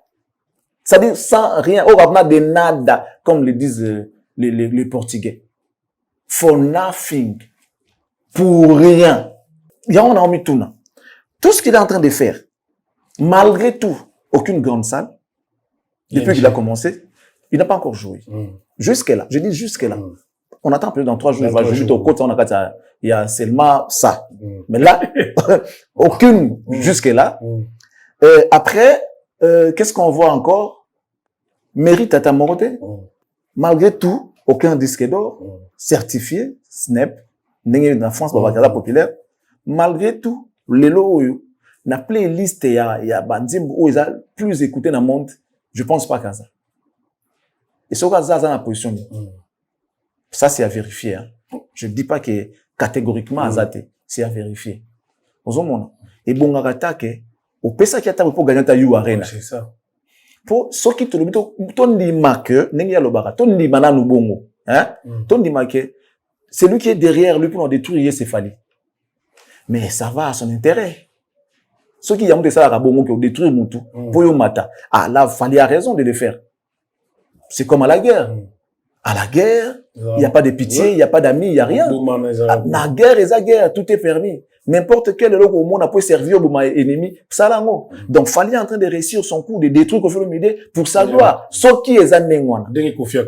C'est-à-dire, sans rien. Au rabna de nada, comme le disent les Portugais. For nothing. Pour rien. Il y a, on a mis tout là. Tout ce qu'il est en train de faire, malgré tout, aucune grande salle, depuis qu'il a commencé, il n'a pas encore joué. Jusque-là. Je dis jusque-là. On attend plus dans 3 jours, il va jouer au côté, il y a seulement ça. Mais là, aucune jusque-là. Après, qu'est-ce qu'on voit encore? Mérite à ta moralité. Malgré tout, aucun disque d'or, certifié, SNEP, n'est dans France, Babakala populaire. Malgré tout, les lots, la playlist, il y a Bandim, où ils ont plus écouté dans le monde, je pense pas qu'à ça. Et ce cas, ça, dans la position. Ça, c'est à vérifier. Hein. Je ne dis pas que catégoriquement, Azate, c'est à vérifier. Et bon, on attaque, au PSA qui attaque pour gagner ta You Arena. C'est ça. pour ceux qui te le disent, ton dima que, n'engia le bara, ton dima na nubongo, hein, ton dima que, c'est lui qui est derrière lui pour nous détruire Céphali. Mais ça va à son intérêt. Ceux qui ont ça à Rabongo, qui ont détruit Moutou, pour yo mata. Ah, là, Fali a raison de le faire. C'est comme à la guerre. À la guerre, il n'y a pas de pitié, il n'y a pas d'amis, il n'y a rien. La guerre est la guerre, tout est permis. N'importe quel logo au monde a pu servir au ennemi, ça là, non. Donc, Fali est en train de réussir son coup, de détruire Kofi Olomide pour sa gloire. Ceux qui est en Nengwana. Dengue Kofi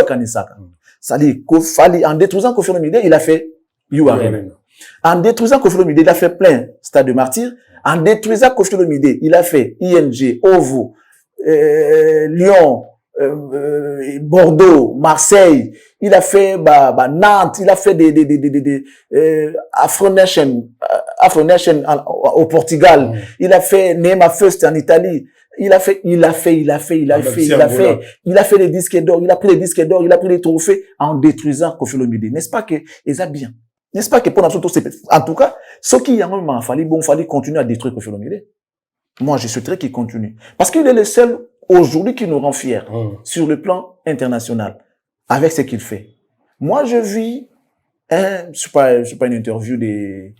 Kanisaka. Ça dit, Fali, en détruisant Kofi Olomide, il a fait URL. En détruisant Kofi Olomide, il a fait plein Stade de Martyrs. En détruisant Kofi Olomide, il a fait ING, OVO, Lyon, Bordeaux, Marseille, il a fait Nantes, il a fait des Afro Nation au Portugal, il a fait Neema First en Italie, il a fait les disques d'or, il a pris les disques d'or, il a pris les trophées en détruisant Kofi Olomide. N'est-ce pas que ça bien? N'est-ce pas que pour nous en tout cas, ceux qui ont fallu continuer à détruire Kofi Olomide. Moi, je souhaiterais qu'il continue. Parce qu'il est le seul aujourd'hui qui nous rend fiers sur le plan international avec ce qu'il fait. Moi, je vis, c'est pas une interview des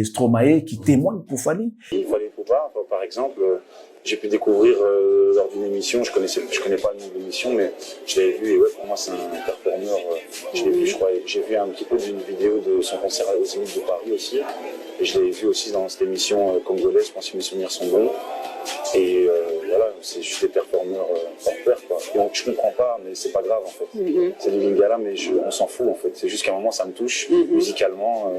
Stromae qui témoigne pour Fali. Fali Poupa, par exemple, j'ai pu découvrir lors d'une émission, je connais pas le nom de l'émission, mais je l'avais vu et ouais, pour moi c'est un performeur. Je l'ai vu, je crois, j'ai vu un petit peu d'une vidéo de son concert au Zénith de Paris aussi, et je l'ai vu aussi dans cette émission congolaise, je pense que mes souvenirs sont bons. Et voilà, c'est juste des performeurs hors pair, quoi. Donc je comprends pas, mais c'est pas grave en fait. C'est du lingala, mais on s'en fout en fait. C'est juste qu'à un moment ça me touche musicalement.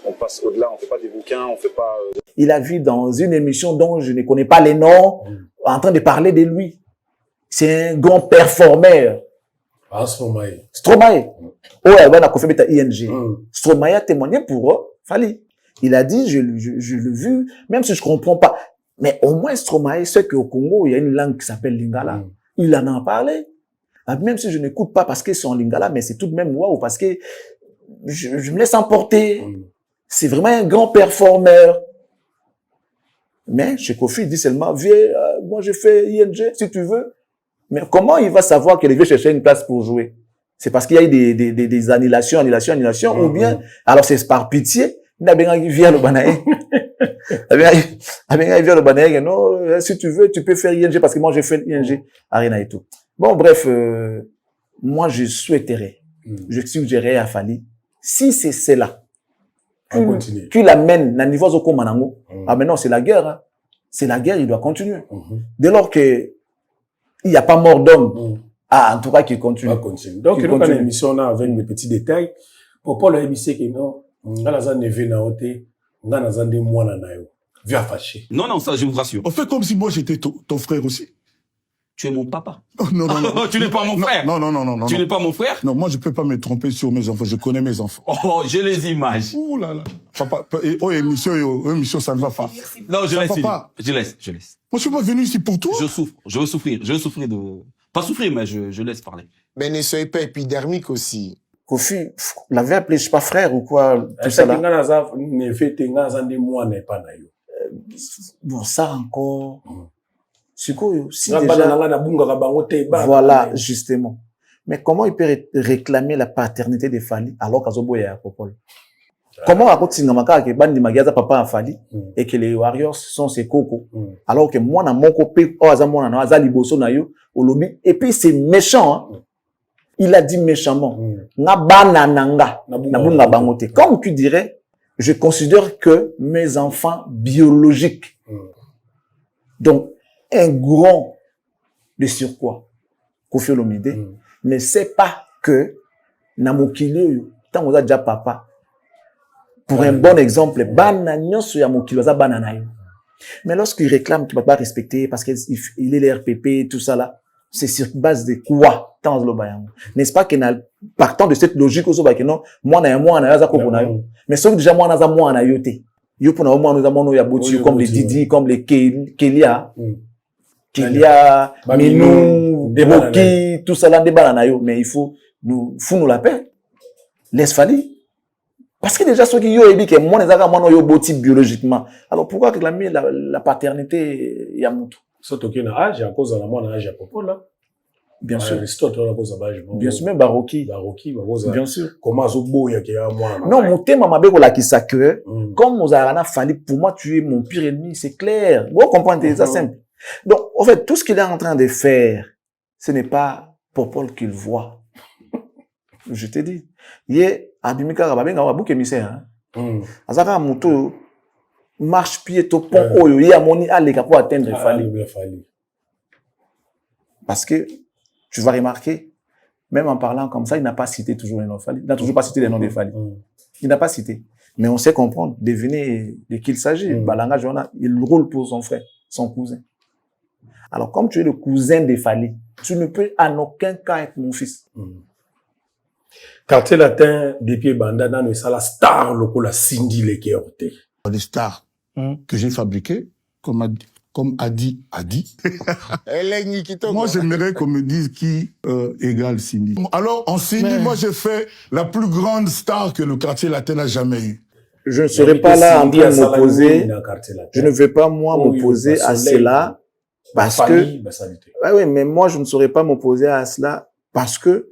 On passe au-delà, on fait pas des bouquins, on fait pas. Il a vu dans une émission dont je ne connais pas les noms, en train de parler de lui. C'est un grand performeur. Ah, Stromae. Stromae. Oh, il a confirmé ta ING. Stromae a témoigné pour Fali. Il a dit, je l'ai vu, même si je comprends pas. Mais au moins, Stromae sait qu'au Congo, il y a une langue qui s'appelle Lingala. Il en a parlé. Même si je n'écoute pas parce que c'est en Lingala, mais c'est tout de même waouh, parce que je me laisse emporter. C'est vraiment un grand performeur. Mais chez Kofi, il dit seulement, viens, moi je fais ING, si tu veux. Mais comment il va savoir qu'il veut chercher une place pour jouer? C'est parce qu'il y a eu des annulations, ou bien, alors c'est par pitié, il a bien vient le banaï. Vient le banaï, non, si tu veux, tu peux faire ING, parce que moi j'ai fait ING, Arena et tout. Bon, bref, moi je souhaiterais, je suggérerais à Fali, si c'est cela, qu'il amène dans le niveau de Manango. Ah, mais non, c'est la guerre. Hein. C'est la guerre, il doit continuer. Dès lors que il n'y a pas mort d'homme, en tout cas, qu'il continue. Donc, il y a une émission là avec mes petits détails. Pour Paul émission qui non, on a un neve na oté, on a un des mois na nayo. Viens fâcher. Non, ça, je vous rassure. On fait comme si moi j'étais ton frère aussi. Tu es mon papa. Oh, non. Tu n'es pas mon frère. Non. Tu n'es pas mon frère? Non, moi je peux pas me tromper sur mes enfants. Je connais mes enfants. Oh, j'ai les images. Ouh là là. Papa, émission, ça ne va pas. Non, je laisse. Papa. Je laisse. Moi je suis pas venu ici pour toi. Je souffre. Je veux souffrir de. Pas souffrir, mais je laisse parler. Mais ne soyez pas épidermique aussi. Kofi, l'avait appelé, je sais pas, frère ou quoi, tout ça là. Bon, ça encore. Si déjà, voilà, justement. Mais comment il peut réclamer la paternité de Fali alors qu'Azobo est à Popol? Comment à côté Singamaka que Bandi Magaza papa a Fali et que les Warriors sont ses cocos? Alors que moi, na mon copé, Azaliboso na yo, au lobby. Et puis c'est méchant, hein. Il a dit méchamment. Comme tu dirais, je considère que mes enfants biologiques. Donc, un grand de surpoids, Kofi Olomide, ne sait pas que Namokili, tant on a déjà papa, pour un bon exemple, mais lorsqu'il réclame qu'il ne va pas respecter parce qu'il est l'RPP, tout ça là, c'est sur base de quoi? N'est-ce pas que partant de cette logique, mais sauf déjà moi, on a yoté. Comme les Didi, comme les Kélia, Minou, Boki, tout ça là, des bananayo. Mais il faut nous la paix. Laisse Fali. Parce que déjà, ceux qui ont dit que moi, les yo boti biologiquement. Alors pourquoi réclamer la paternité Yamutu? Surtout qu'il y a un âge, à cause de la mort, un âge à propos là. Bien sûr. Aristote, on a cause de l'âge. Bien sûr, même Baroki. Baroki, Bien sûr. comment ça il y a un mois. Non, mon thème, ma belle, qui sacré. Comme Mozarana Fali, pour moi, tu es mon pire ennemi, c'est clair. Vous comprenez, c'est simple. Donc, en fait, tout ce qu'il est en train de faire, ce n'est pas Popol qu'il voit. Je te dis. Il est Abimika Rababenga, un bouc émissaire. Azaka Mouto, marche pied au pont, oyo, il y a moni à pour atteindre Fali. Parce que, tu vas remarquer, même en parlant comme ça, il n'a pas cité toujours les noms de Fali. Il n'a toujours pas cité les noms de Fali. Il n'a pas cité. Mais on sait comprendre, devinez de qui il s'agit. Balanga Joana, il roule pour son frère, son cousin. Alors, comme tu es le cousin de Fali, tu ne peux en aucun cas être mon fils. Quartier latin, depuis Bandana, nous sommes la star, la Cindy Lekeorte. Les stars que j'ai fabriquées, comme a dit. Moi, j'aimerais qu'on me dise qui égale Cindy. Alors, en Cindy, moi, j'ai fait la plus grande star que le quartier latin n'a jamais eu. Je ne serai pas là en train de m'opposer. Je ne vais pas, moi, m'opposer à cela. Parce que, oui, mais moi, je ne saurais pas m'opposer à cela parce que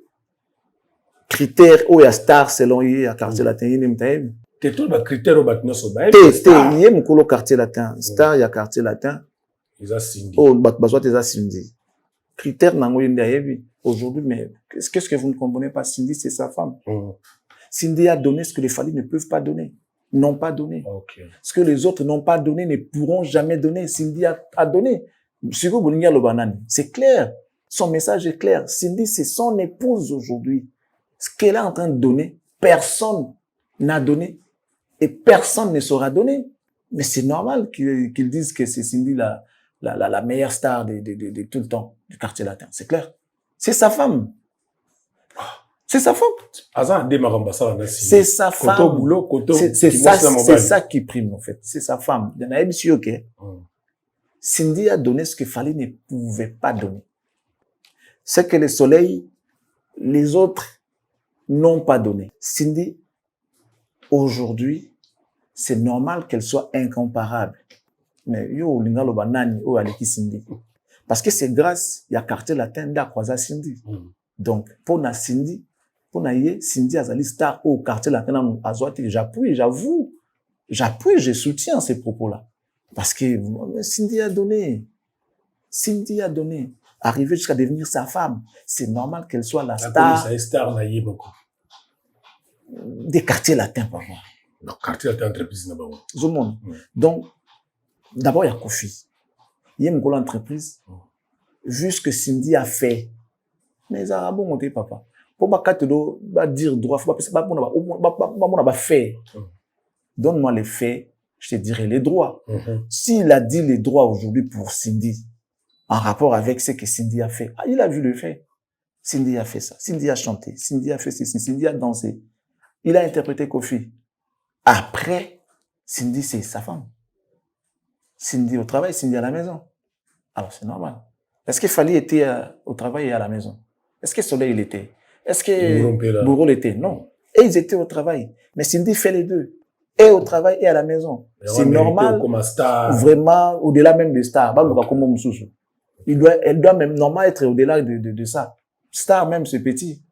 critère où il y a star selon il y a quartier latin, il y a tout le critère au bâtiment sur il y a mon quartier latin, star, il y a quartier latin. Ils ont Cindy. Oh, basoit ils ont Cindy. Critère nango yindi aujourd'hui, mais qu'est-ce que vous ne comprenez pas? Cindy, c'est sa femme. Cindy a donné ce que les Fali ne peuvent pas donner, n'ont pas donné. Ce que les autres n'ont pas donné, ne pourront jamais donner. Cindy a donné. C'est clair. Son message est clair. Cindy, c'est son épouse aujourd'hui. Ce qu'elle est en train de donner, personne n'a donné et personne ne saura donner. Mais c'est normal qu'ils disent que c'est Cindy la meilleure star de tout le temps du quartier latin. C'est clair. C'est sa femme. C'est sa femme. C'est sa femme. C'est ça qui prime, en fait. C'est sa femme. Cindy a donné ce que Fali ne pouvait pas donner. C'est que le soleil, les autres n'ont pas donné. Cindy, aujourd'hui, c'est normal qu'elle soit incomparable. Mais yo, lingalo banani, o aleki Cindy. Parce que c'est grâce, il y a quartier latin da croisa Cindy. Donc, pour na Cindy, pour na ye, Cindy azali star au quartier latin azwati, j'appuie, j'avoue, je soutiens ces propos-là. Parce que Cindy a donné. Cindy a donné. Arriver jusqu'à devenir sa femme. C'est normal qu'elle soit la star. Des quartiers latins, par exemple. Non, quartier latin, entreprise, d'abord. Donc, d'abord, il y a Kofi. Il y a une grande entreprise. Vu ce que Cindy a fait. Mais ça a bon monté, papa. Pour pas dire droit, faut pas faire. Donne-moi les faits. Je te dirai les droits. S'il a dit les droits aujourd'hui pour Cindy, en rapport avec ce que Cindy a fait, il a vu le fait. Cindy a fait ça. Cindy a chanté. Cindy a fait ceci. Cindy a dansé. Il a interprété Kofi. Après, Cindy, c'est sa femme. Cindy au travail, Cindy à la maison. Alors, c'est normal. Est-ce que Fali était au travail et à la maison? Est-ce que Soleil il était? Est-ce que Bourreau l'était? Non. Et ils étaient au travail. Mais Cindy fait les deux. Et au travail et à la maison. C'est normal. Vraiment, au-delà même des stars. Elle doit même normalement être au-delà de ça. Star même, c'est petit.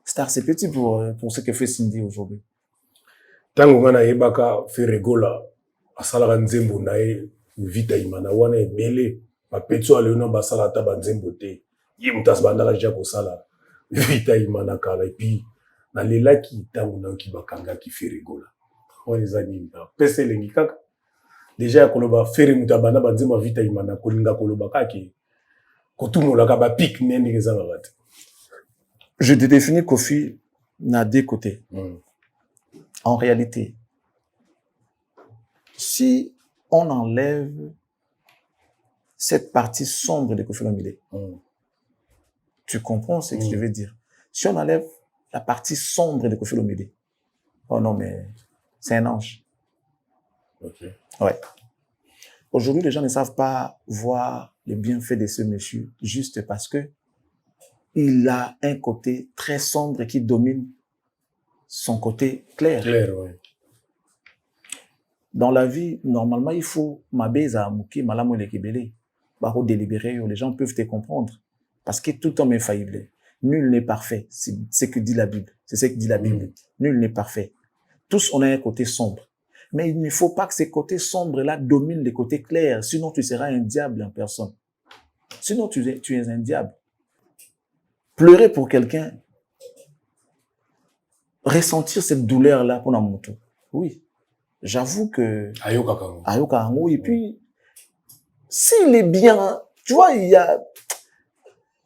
Star, c'est petit pour ce que fait Cindy aujourd'hui. Tango ngana yebaka Ferregola, asala nzembo nae, vita imana wana ebele, ba petso aleona basala ta banzembo te. Yimutas bandala jako sala, vita imana kala, et puis, na lelaki tango nanki bakanga ki Ferregola. Pese lengi kaka déjà ya koloba fere mutabana banzema vita imana kolinga koloba kaki kotumola ka ba pic nene ezanga rat. Je te définis Kofi na deux côtés. En réalité, si on enlève cette partie sombre de Kofi Olomide, tu comprends ce que je veux dire. Si on enlève la partie sombre de Kofi Olomide, oh non mais c'est un ange. Ouais. Aujourd'hui, les gens ne savent pas voir les bienfaits de ce monsieur juste parce que il a un côté très sombre qui domine son côté clair. Ouais. Dans la vie, normalement, il faut mabeza muki malamu lekebele. délibéré, les gens peuvent te comprendre. Parce que tout homme est faillible. Nul n'est parfait. C'est ce que dit la Bible. C'est ce que dit la Bible. Nul n'est parfait. Tous, on a un côté sombre. Mais il ne faut pas que ces côtés sombres-là dominent les côtés clairs. Sinon, tu seras un diable en personne. Sinon, tu es un diable. Pleurer pour quelqu'un, ressentir cette douleur-là pour la moto. Oui. J'avoue que... Ayoka, et puis, s'il est bien, tu vois, il y a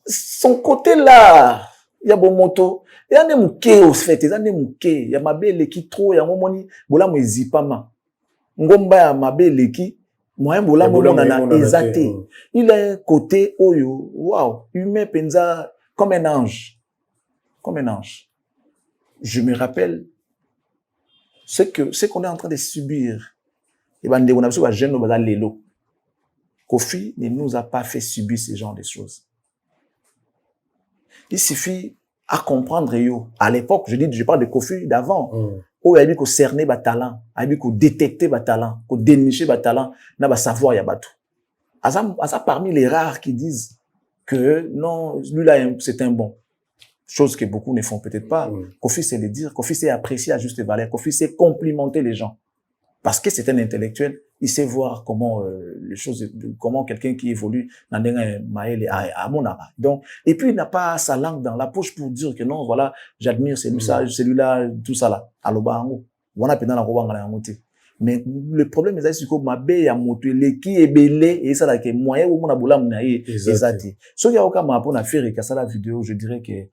son côté-là, il y a bon moto, il y a des mouké au fait, il y a des mouké, il y a ma belle qui trop, il y a mon moni, bola mo zipama. Ngomba ya ma belle qui, moi bola mo nana exacté. Il a un côté oyo, waouh, humain penza comme un ange. Comme un ange. Je me rappelle ce qu'on est en train de subir. Et ben, on a besoin de jeune au bazar l'élo. Kofi ne nous a pas fait subir ce genre de choses. Il suffit à comprendre, yo. À l'époque, je parle de Kofi d'avant. Où il y a eu qu'on cerner ba talent, il y a eu qu'on détecter ba talent, qu'on dénicher ba talent, n'a ba savoir y a ba tout. À ça, parmi les rares qui disent que non, lui-là, c'est un bon. Chose que beaucoup ne font peut-être pas. Kofi sait le dire. Kofi sait apprécier à juste valeur. Kofi sait complimenter les gens. Parce que c'est un intellectuel. Il sait voir comment les choses, comment quelqu'un qui évolue dans des maël à mon art. Donc, et puis il n'a pas sa langue dans la poche pour dire que non, voilà, j'admire celui-là, tout ça là. Alobango. On a pendant la roba ngala ngote. Mais le problème c'est que ma bé a moto les qui est belé et ça là que moyen où mon aboula mna exact. So ya oka ma pour na faire que ça la vidéo, je dirais que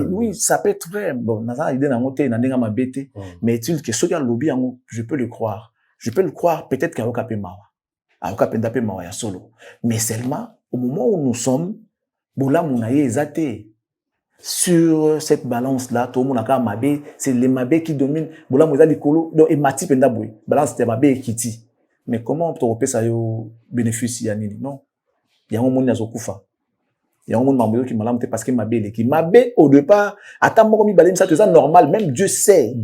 oui, ça peut être vrai. Bon, na ça idée na ngote na ndenga ma bété, mais tu que so ya lobby en je peux le croire. Je peux le croire peut-être qu'à oka pe mawa. A oka pe ndape mawa ya solo. Mais seulement au moment où nous sommes boula mna exact. Sur cette balance-là, tout le monde a mabé, c'est les mabé qui dominent. Bola moza likolo, donc et mati penda boy. Balance c'est mabé et kiti. Mais comment on peut repérer ça yo bénéfice yani non? Il y a un monde nazo kufa. Il y a un monde mambo qui malam parce que mabé qui mabé au départ, attends moi comme balem ça c'est normal, même Dieu sait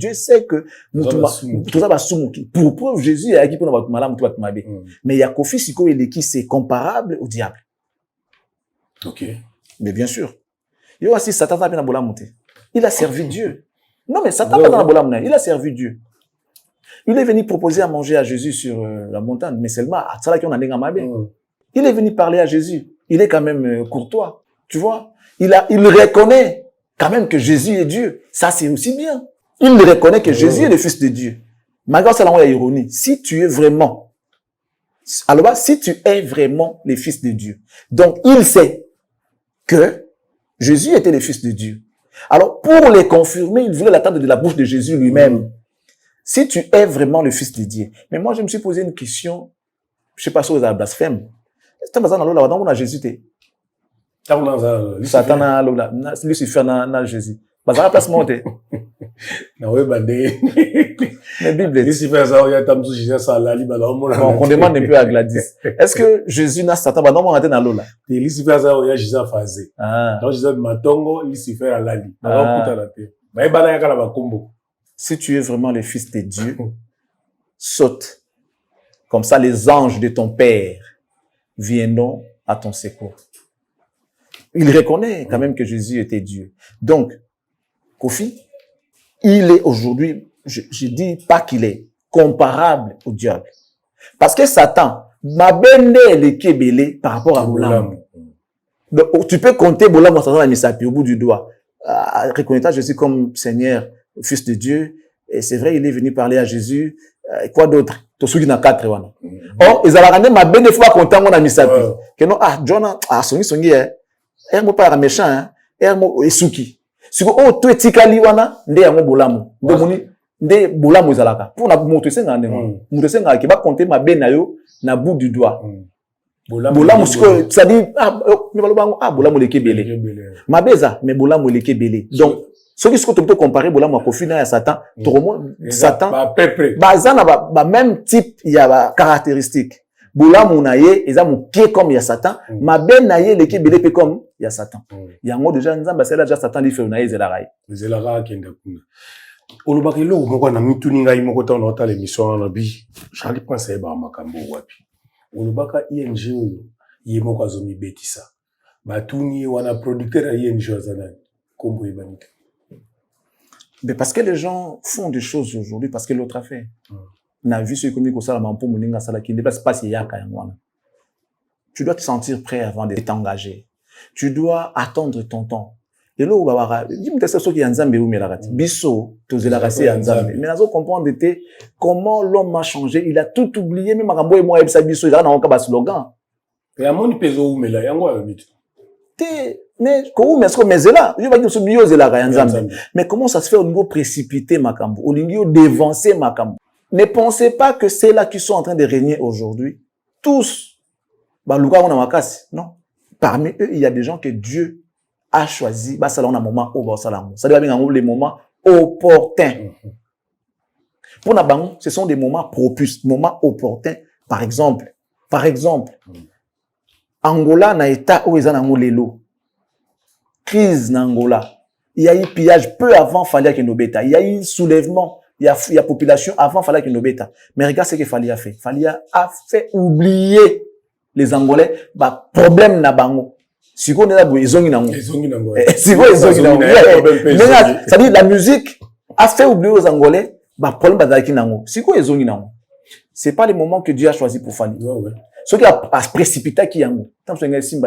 que tout ça va soumuki. Pour preuve Jésus a qui pour notre malam tout mabé. Mais il y a Kofi Siko et qui c'est comparable au diable. OK. Mais bien sûr. Il aussi Satan a bien la monter. Il a servi Dieu. Non, mais Satan pas dans la bola monter. Il a servi Dieu. Il est venu proposer à manger à Jésus sur la montagne, mais seulement à ça là qu'on a des gamabé. Il est venu parler à Jésus. Il est quand même courtois. Tu vois? Il reconnaît quand même que Jésus est Dieu. Ça, c'est aussi bien. Il reconnaît que Jésus est le Fils de Dieu. Malgré ça, là, il y a ironie. Si tu es vraiment le Fils de Dieu, donc il sait que Jésus était le Fils de Dieu. Alors, pour les confirmer, il voulait l'attendre de la bouche de Jésus lui-même. Si tu es vraiment le Fils de Dieu. Mais moi, je me suis posé une question. Je sais pas si vous avez blasphème. C'est un bazar là, on a Jésus. Satan a Lucifer na Jésus. Bazar place monter. Na ouais bandé. Mais Bible. Lucifer ça y a tam sou Jésus ça là li ba on demande un peu à Gladys. Est-ce que Jésus n'a Satan ba non on na lola? Et Lucifer ça y a Jésus phasé. Donc Jésus matongo Lucifer à lali. Ba kuta la te. Ba ba na yakala ba kombo. Si tu es vraiment le Fils de Dieu, saute. Comme ça les anges de ton Père viendront à ton secours. Il reconnaît quand même que Jésus était Dieu. Donc Kofi, il est aujourd'hui, je dis pas qu'il est comparable au diable. Parce que Satan m'a béné les kébélés par rapport à Boulam. Donc, tu peux compter Boulam en Satan à Misapi au bout du doigt. Reconnaître Jésus comme Seigneur, Fils de Dieu. Et c'est vrai, il est venu parler à Jésus. Quoi d'autre? Tout ce qui n'a quatre, wana. Oh, ils allaient ramener ma béné fois content mon ami Misapi. Que non, John, songi, mo pas méchant, hein. Mo esuki. Si vous tout etikali wana nde yango bolamu nde moni nde bolamu ezalaka pour na moto senga ndenge moto senga ki ba compter ma be na yo na bout du doigt bolamu siko ça dit mi balobango bolamu leke belé ma beza mais bolamu leke belé donc ce qui se peut comparer bolamu a Kofi na ya Satan tout Satan bazana ba même type il y a ba caractéristique bolamu na ye eza moké comme ya Satan ma be na ye leke belé pe comme il y a Satan. Il y a un mot déjà, Nzamba, c'est là déjà Satan, il fait une aïe, c'est la raille qui est là. Olubakelo, moi, on a mis tout n'inga, il m'a coté en l'émission, on a dit, j'allais penser à Makambo, wapi. Olubaka, ING, Yemo kwa zomi betisa. Batuni wana producteur a yen jozanan. Kombo ibanite. Mais parce que les gens font des choses aujourd'hui parce que l'autre a fait. Na vie économique au salaman pour moninga sala qui ne dépasse pas si yaka yangwana. Tu dois te sentir prêt avant de t'engager. Tu dois attendre ton temps. Et là, babara, dis-moi que c'est ce qui est en Zambie ou Mélarati. Bisso, tous les racés en Zambie. Mais nous comprendre comment l'homme a changé. Il a tout oublié. Même Marambo et moi, il s'est bisso. Il a un slogan. Et à mon peso ou mela, yango habite. Mais comment est-ce que mais là, je vais dire ce bio c'est là en Zambie. Mais comment ça se fait au niveau précipité Makambo, au niveau dévancer Makambo. Ne pensez pas que c'est là qui sont en train de régner aujourd'hui. Tous, bah Luka on a makasi, non. Parmi eux, il y a des gens que Dieu a choisi, bah ça là on a un moment où bah ça là, ça doit bien les moments opportuns. Pour Nabango, ce sont des moments propices, moments opportuns. Par exemple, Angola na état où ils en ont l'élo. Crise en Angola. Il y a eu pillage peu avant Falia Kenobeta. Il y a eu soulèvement. Il y a population avant Falia Kenobeta. Mais regarde ce que Falia a fait. Falia a fait oublier les Angolais. Bah, problème na bango. Si on est là, ils ont une ango. Si on est là, ça dit la musique a fait oublier aux Angolais. Bah, problème bah, nango. Si on est une ango. C'est pas le moment que Dieu a choisi pour Falia. Ce qui a précipité qui yango. Tant que c'est un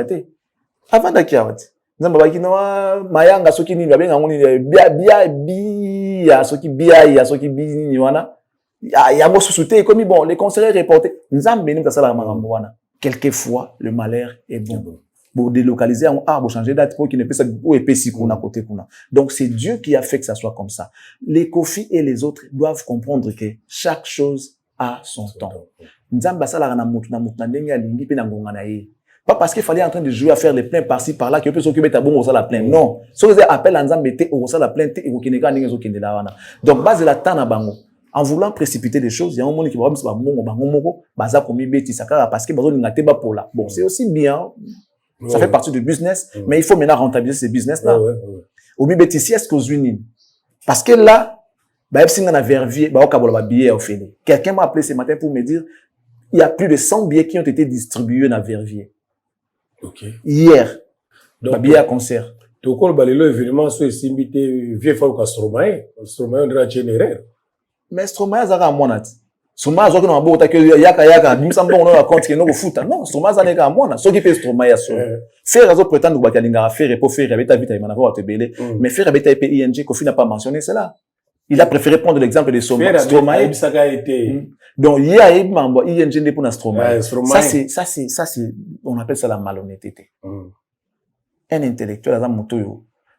avant d'akiawati. Nzamba bakina mayanga soki nini babenga ngoni bia soki bia soki bini wana ya mo susute comme bon les conseillers reportés nzambe ni kasala makambo wana quelquefois le malheur est bon pour délocaliser on pour changer date pour qu'il ne puisse ou épesi kuna côté kuna. Donc c'est Dieu qui a fait que ça soit comme ça. Les Kofi et les autres doivent comprendre que chaque chose a son temps. Nzamba sala na mutu na ndenge alingi pe na ngonga na ye. Pas parce qu'il fallait en train de jouer à faire les pleins par-ci, par-là, que peut s'occuper de bon au la plainte. Non. Si vous appelez en Zambété, au la plainte, et au Kénéka, n'ingé qui n'est là. Donc, base de la tana bango. En voulant précipiter les choses, il y a un monde qui va dire, bon, baza komi beti sakara, parce que bazo n'ingate ba pour là. Bon, c'est aussi bien. Ça fait partie du business, mais il faut maintenant rentabiliser ces business-là. Au mi beti, si est-ce qu'aux unis? Parce que là, bah, si on a vervier, bah, au kabola billet au fait. Quelqu'un m'a appelé ce matin pour me dire, il y a plus de 100 billets qui ont été distribués dans vervier. Okay. Hier, donc bien à concert. Donc on va aller événement sur simbité vieux fois Stromae on dirait général. Mais Stromae zaka monat. Stromae zaka na bota que yaka bimisa mbongo na compte que no futa. Non, Stromae zaka mona. So qui fait Stromae so. Faire azo prétendre que balinga faire pour faire avec ta vie ta mana va te belé. Mais faire avec ta ING Kofi n'a pas mentionné cela. Il a préféré prendre l'exemple de Stromae. Donc, il y a ING pour Stromae. Ça, c'est, on appelle ça la malhonnêteté. Un intellectuel,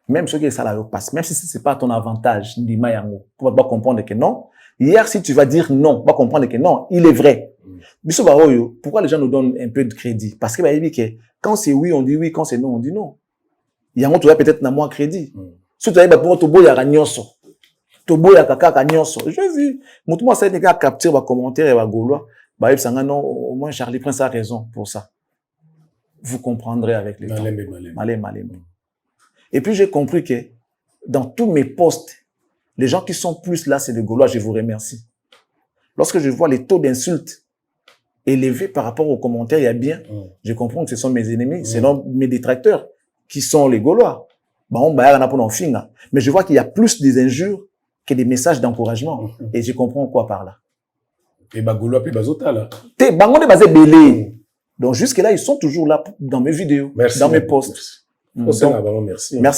même ceux qui ça la passe, même si c'est pas ton avantage, pour pas comprendre que non. Hier, si tu vas dire non, pas comprendre que non, il est vrai. Pourquoi les gens nous donnent un peu de crédit? Parce que, quand c'est oui, on dit oui, quand c'est non, on dit non. Il y a un autre, peut-être, n'a moins crédit. Si tu as pour il y a gagnoso. Toboya kaka nyonso. J'ai vu. Moi, ça a été capté par commentaire et par Gaulois. Bah, non, au moins, Charlie Prince a raison pour ça. Vous comprendrez avec le temps. Malé. Et puis, j'ai compris que dans tous mes posts, les gens qui sont plus là, c'est les Gaulois, je vous remercie. Lorsque je vois les taux d'insultes élevés par rapport aux commentaires, il y a bien, je comprends que ce sont mes ennemis, c'est mes détracteurs qui sont les Gaulois. Mais je vois qu'il y a plus des injures que des messages d'encouragement. Et je comprends quoi par là. Et Bagolo puis Bazota là. Donc jusque-là, ils sont toujours là dans mes vidéos, dans mes posts. Merci.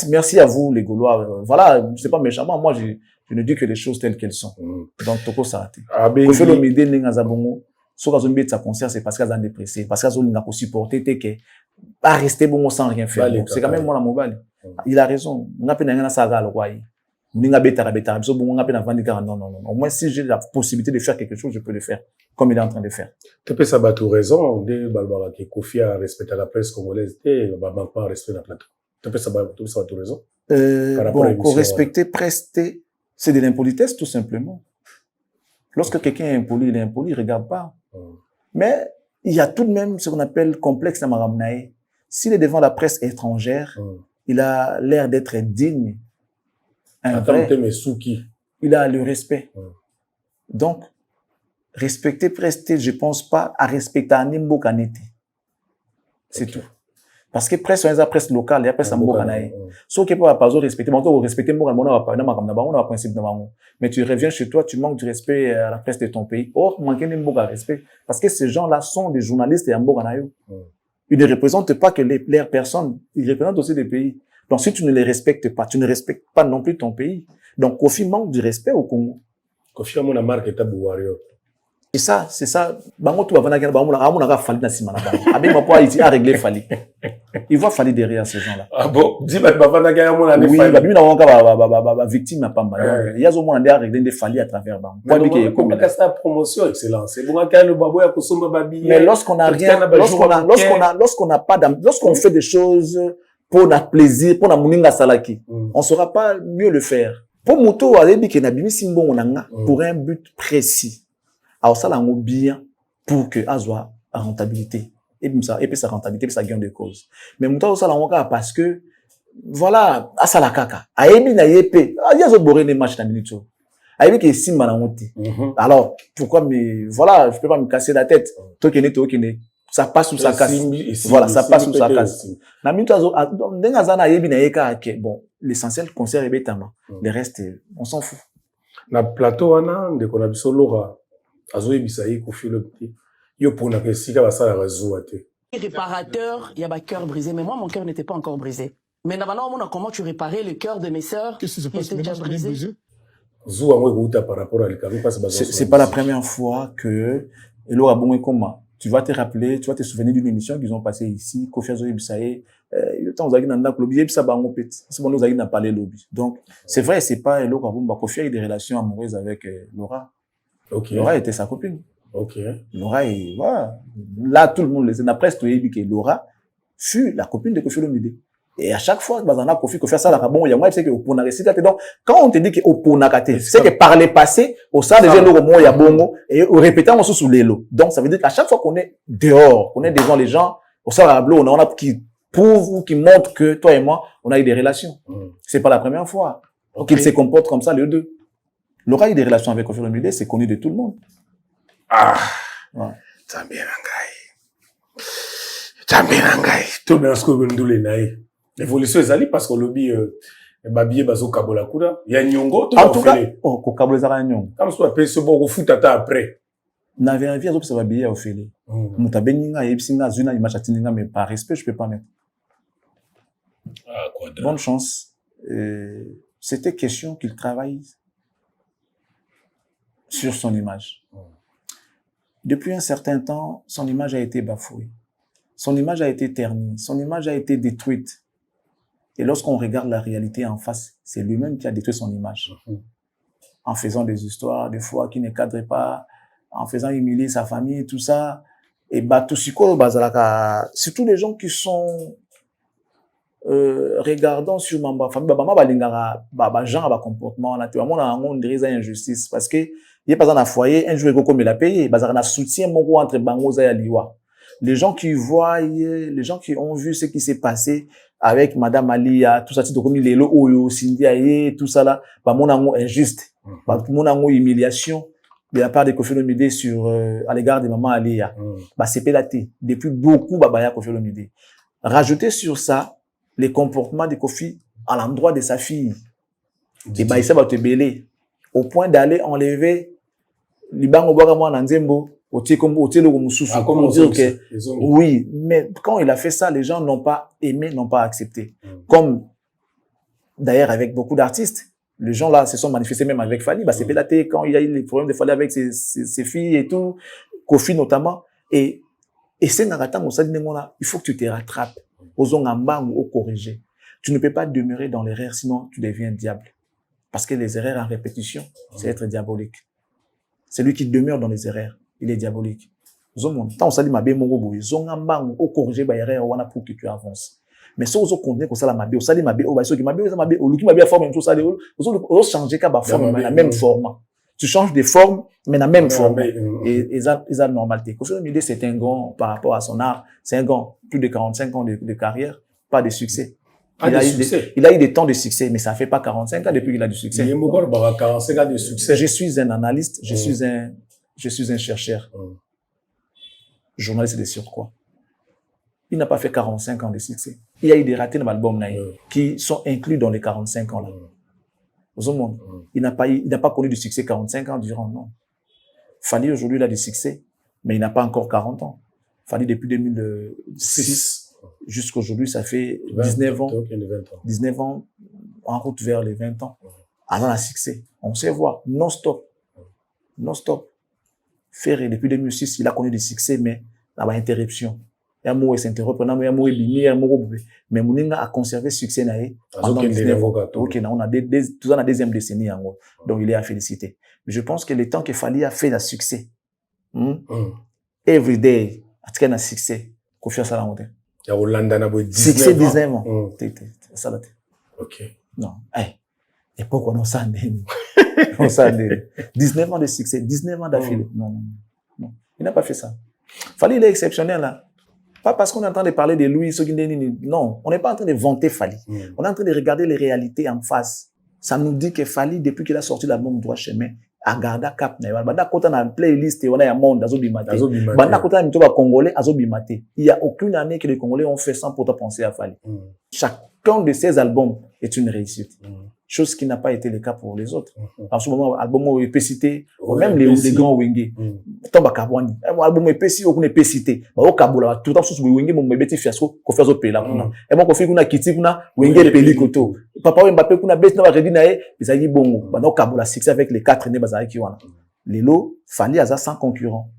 Merci à vous, les Gaulois. Voilà, c'est pas méchamment. Moi, je ne dis que les choses telles qu'elles sont. Donc, Toko Sarate. C'est parce qu'elles ont dépressé, parce qu'elles ont supporté, pas rester bon sans rien faire. C'est quand même moi la mobile. Il a raison. On a peine à saga le roi. Non. Au moins, si j'ai la possibilité de faire quelque chose, je peux le faire, comme il est en train de faire. Tu peux savoir tout raison. De Barbara qui confie à respecter la presse congolaise et Barbara pas respecter la plateau. Tu peux savoir tout raison. Bon, pour respecter presse, c'est de l'impolitesse, tout simplement. Lorsque quelqu'un est impoli, il est impoli, il regarde pas. Mais il y a tout de même ce qu'on appelle complexe d'Amaramnae. S'il est devant la presse étrangère, il a l'air d'être digne. Il a le respect. Donc, respecter presse, je pense pas à respecter un nimbo kanete. C'est tout. Parce que presse, on a presse locale, il y a presse en Mbokanaï. Sauf que pas respecter, on respecter on a principe de mais tu reviens chez toi, tu manques du respect à la presse de ton pays. Or, manquer de respect. Parce que ces gens-là sont des journalistes et en Mbokanaï. Ils ne représentent pas que les personnes, ils représentent aussi des pays. Donc, si tu ne les respectes pas, tu ne respectes pas non plus ton pays. Donc, Kofi manque du respect au Congo. Kofi a mon marque est tabou warrior. Et ça, c'est ça. Bango tout va venir, bango na fali na sima na bango. Abi ma poa ici a réglé fali. Il voit fali derrière ces gens-là. Ah bon, dis ba bavana ga mon ane oui, fali. Oui, na wonka ba victime na pamba. Donc, il y a zo mon ande a réglé des fali à travers bango. Quoi bi que comme ça promotion excellence. C'est bon quand le babo ya kosomba babi. Mais lorsqu'on n'a pas lorsqu'on fait des choses pour notre plaisir, pour notre muninga salaki, on saura pas mieux le faire. Pour Muto alebi ke na bimi simbo onanga pour un but précis. Alors ça là bien pour que azwa à rentabilité et puis sa rentabilité puis sa gain de cause. Mais Muto ça là parce que voilà asa la kaka. Ayebi na yepe. Ya zo boré les matchs na minute. Ayebi ke simba na moti. Alors pourquoi mais voilà, je peux pas me casser la tête. Tokene. Ça passe ou ça casse. Voilà, ça passe ou ça casse. Na minute azo ndenga zana yebi na yeka ke bon, l'essentiel concert ebetama. Le reste on s'en fout. Na plateau wana de kona biso lora azo yebisa yi Kofi Olomide. Yo pona ke sika basala razoa te. Réparateur, il y a ma cœur brisé, mais moi mon cœur n'était pas encore brisé. Mais maintenant on a comment tu réparais le cœur de mes sœurs Qu'est-ce qui se passe déjà brisé? Zoua moi gouta par rapport à l'Ikabi parce que c'est pas la première fois que Elo a bon comment. Tu vas te rappeler, tu vas te souvenir d'une émission qu'ils ont passée ici, Kofi Olomide, le temps où Zagi n'a pas lobby, ça va en pète. C'est bon, nous Zagi n'a pas les lobbies. Donc, c'est vrai, c'est pas Elo Kabumba. Kofi a eu des relations amoureuses avec Laura. Ok. Laura était sa copine. Ok. Laura est, voilà. Là, tout le monde le sait. D'après, c'est que Laura fut la copine de Kofi Olomide. Et à chaque fois, Bazana Kofi ça, là, bon, il y a moi, c'est que Opona récite. Donc, quand on te dit que Opona kate, c'est que par le passé, au sein déjà, le moment, il y a bongo, et au répétant, on se sous l'élo. Donc, ça veut dire qu'à chaque fois qu'on est dehors, qu'on est devant les gens, au sein de la on a qui prouve ou qui montre que toi et moi, on a eu des relations. C'est pas la première fois qu'ils se comportent comme ça, les deux. Laura a eu des relations avec Kofi Olomide, c'est connu de tout le monde. Ah! Tambérangai. Tout bien ce que vous nous l'avez. L'évolution est allée parce que le lobby, babier bazo kabola kuda. Il y a nyongo, tout en tout cas, ko kabola zara nyongo. Comme soit pe se bon foot tata après. N'avait envie à ça babier au félé. Mutabeninga yebsinga zuna imachatinga mais par respect, je peux pas mettre. Ah, quoi de... Bonne chance. C'était question qu'il travaille sur son image. Depuis un certain temps, son image a été bafouée. Son image a été ternie. Son image a été détruite. Et lorsqu'on regarde la réalité en face, c'est lui-même qui a détruit son image. En faisant des histoires, des fois, qui ne cadrent pas, en faisant humilier sa famille, tout ça. Et surtout les gens qui sont regardant sur ma famille, maman balingara, genre comportement, naturellement, on dirait injustice. Parce que, il y a pas un foyer, un jour, comme il a payé, il a soutien, mon entre Bangoza et Liwa. Les gens qui voient, les gens qui ont vu ce qui s'est passé avec Madame Alia, tout ça, comme il est là, Oyo, Cindy Aye, tout ça là, mon amour injuste, mon amour humiliation de la part de Kofi Olomide sur, à l'égard de Maman Alia. C'est pélaté. Depuis beaucoup, ya Kofi Olomide. Rajouter sur ça, les comportements de Kofi à l'endroit de sa fille. Et ça va te bêler. Au point d'aller enlever, Libango Bogamoa Nanzembo, pour dire que, oui, mais quand il a fait ça, les gens n'ont pas aimé, n'ont pas accepté. Comme, d'ailleurs, avec beaucoup d'artistes, les gens là se sont manifestés même avec Fali, c'est pélaté quand il y a eu les problèmes de Fali avec ses filles et tout, Kofi notamment, et c'est Nagata Moussa, il faut que tu te rattrapes, aux ongamba ou au corriger. Tu ne peux pas demeurer dans l'erreur, sinon tu deviens diable. Parce que les erreurs en répétition, c'est être diabolique. Celui qui demeure dans les erreurs, il est diabolique. Tant on s'est dit, ma bien, mon gobo, zongamba ou corriger, erreur, on a pour que tu avances. Mais si on continue comme ça, la mabé, on s'est dit, ma bien, on va essayer, ma bien, on luki, ma bien, forme, tout ça, on changer qu'à la forme, mais la même forme. Tu changes de forme, mais la même forme. Et ça, normalité. Kofi Olomide, c'est un grand, par rapport à son art, c'est un grand, plus de 45 ans de carrière, pas de succès. Il a eu des temps de succès, mais ça fait pas 45 ans depuis qu'il a du succès. Il y a 45 ans de succès. Je suis un analyste, je suis un chercheur. Journaliste de surcroît. il n'a pas fait 45 ans de succès. Il y a eu des ratés dans l'album qui sont inclus dans les 45 ans là. Il n'a pas connu du succès 45 ans durant, non. Fally aujourd'hui il a du succès, mais il n'a pas encore 40 ans. Fally depuis 2006 jusqu'à aujourd'hui, ça fait 19 ans. 19 ans en route vers les 20 ans. Avant le succès, on sait voir non-stop. Non-stop. Ferré, depuis 2006, il a connu du succès, mais il y a une interruption. Il y a un mot qui s'interrompt, il y a un mot qui est mais Mouninga a conservé succès pendant 19 ans. Ok, on a tout ça dans la deuxième décennie. Donc, il est à féliciter. Mais je pense que le temps qu'il fallait a fait le succès. Every day, il y a un succès. Confiance à la montée. Il y a Hollande, succès 19 ans. C'est ça la tête. Ok. Non. Et pourquoi on s'en est 19 ans de succès, 19 ans d'affilée. Non. Il n'a pas fait ça. Fally, il est exceptionnel, là. Pas parce qu'on est en train de parler de Louis, non. On n'est pas en train de vanter Fally. On est en train de regarder les réalités en face. Ça nous dit que Fally, depuis qu'il a sorti l'album Droit Chemin, a gardé cap. Banda kota na playlist, on a un monde, azobimate. Banda kota na mitoba congolais, azobimate. Il y a aucune année que les Congolais ont fait sans pourtant penser à Fally. Chacun de ces albums est une réussite. Chose qui n'a pas été le cas pour les autres. En ce moment, album où il peut citer, même les grands Wenge. Tomba Kabwani. Album où il peut citer, on peut citer. Au Kabola, tout le temps, sous Wenge, mon bébé, fiasco, qu'on fait au pays là. Et moi, qu'on fait qu'on a quitté, qu'on a Wenge, le pays koto. Papa, Mbappé, qu'on a baissé, on a redit, ils a dit bon, maintenant, Kabola, succès avec les 4 nés, bazar, qui ont. Les lots, Fally, Aza, sans concurrent.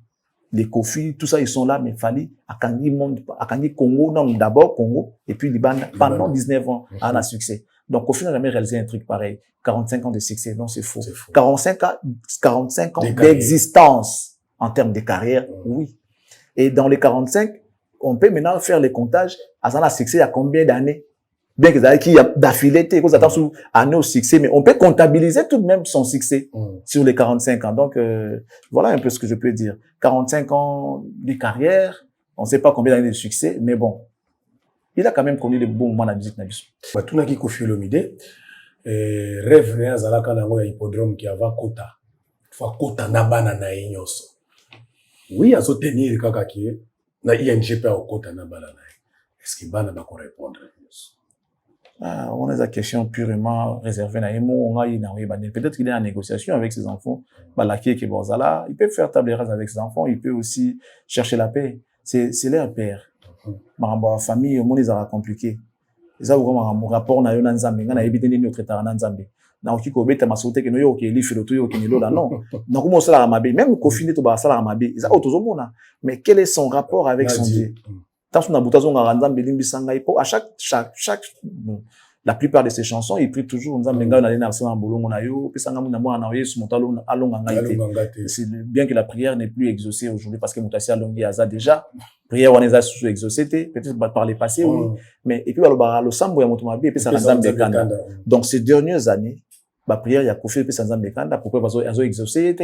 Les Kofi, tout ça, ils sont là, mais Fally, à Kangi Congo, non, d'abord Congo, et puis Liban, pendant 19 ans, a un succès. Donc, Kofi n'a jamais réalisé un truc pareil. 45 ans de succès, non, c'est faux. 45 ans d'existence en termes de carrière, oui. Et dans les 45, on peut maintenant faire les comptages. À ça, succès, il y a combien d'années? Bien qu'il y a d'affilée, qu'on attend sous année au succès, mais on peut comptabiliser tout de même son succès sur les 45 ans. Donc, voilà un peu ce que je peux dire. 45 ans de carrière, on ne sait pas combien d'années de succès, mais bon. Il a quand même connu les bons moments dans la musique. Tout n'a Koffi Olomide, rêve ne azalaka na ngoya hippodrome qui ava kota. Fa kota na bana na enyoso. Oui, azo tenir kaka ki na INGP au kota na bana na. Est-ce que bana ba ko répondre? On a des questions purement réservées na emo on a ina peut-être qu'il est en négociation avec ses enfants. Balaki ke bozala, il peut faire table rase avec ses enfants, il peut aussi chercher la paix. C'est leur père. Ma famille au monde ils ont compliqué ça vraiment mon rapport na yo na nzambe ngana ebite ni notre temps na nzambe na okiko beta masote ke no yo ke li filoto yo ke ni lola non na ko sala mabe même confiné to ba sala mabe ça autozomona mais quel est son rapport avec son Dieu tant son abutazo ngara nzambe limbisanga ipo à chaque la plupart de ses chansons il prie toujours nzambe ngana na na sala bolongo na yo pesanga muna mwana na yesu motalo alonga ngaite c'est bien que la prière n'est plus exaucée aujourd'hui parce que mutasi alongi aza déjà prière on est sous exaucé peut-être par les passés oui mais et puis le sambo ya moto mabe et puis ça nzambe kanda donc ces dernières années ba prière ya Koffi et puis ça nzambe kanda pourquoi bazo exaucé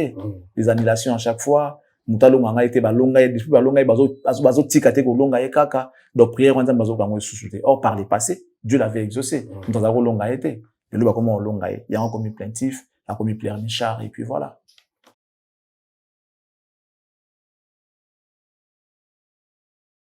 les annulations à chaque fois mutalo nganga été balonga et depuis balonga bazo tikate ko longa e kaka donc prière on nzambe bazo bango sous-souté or par les passés Dieu l'avait exaucé dans la longa été et le ba comment longa il y a un commis plaintif a commis pleurnichard et puis voilà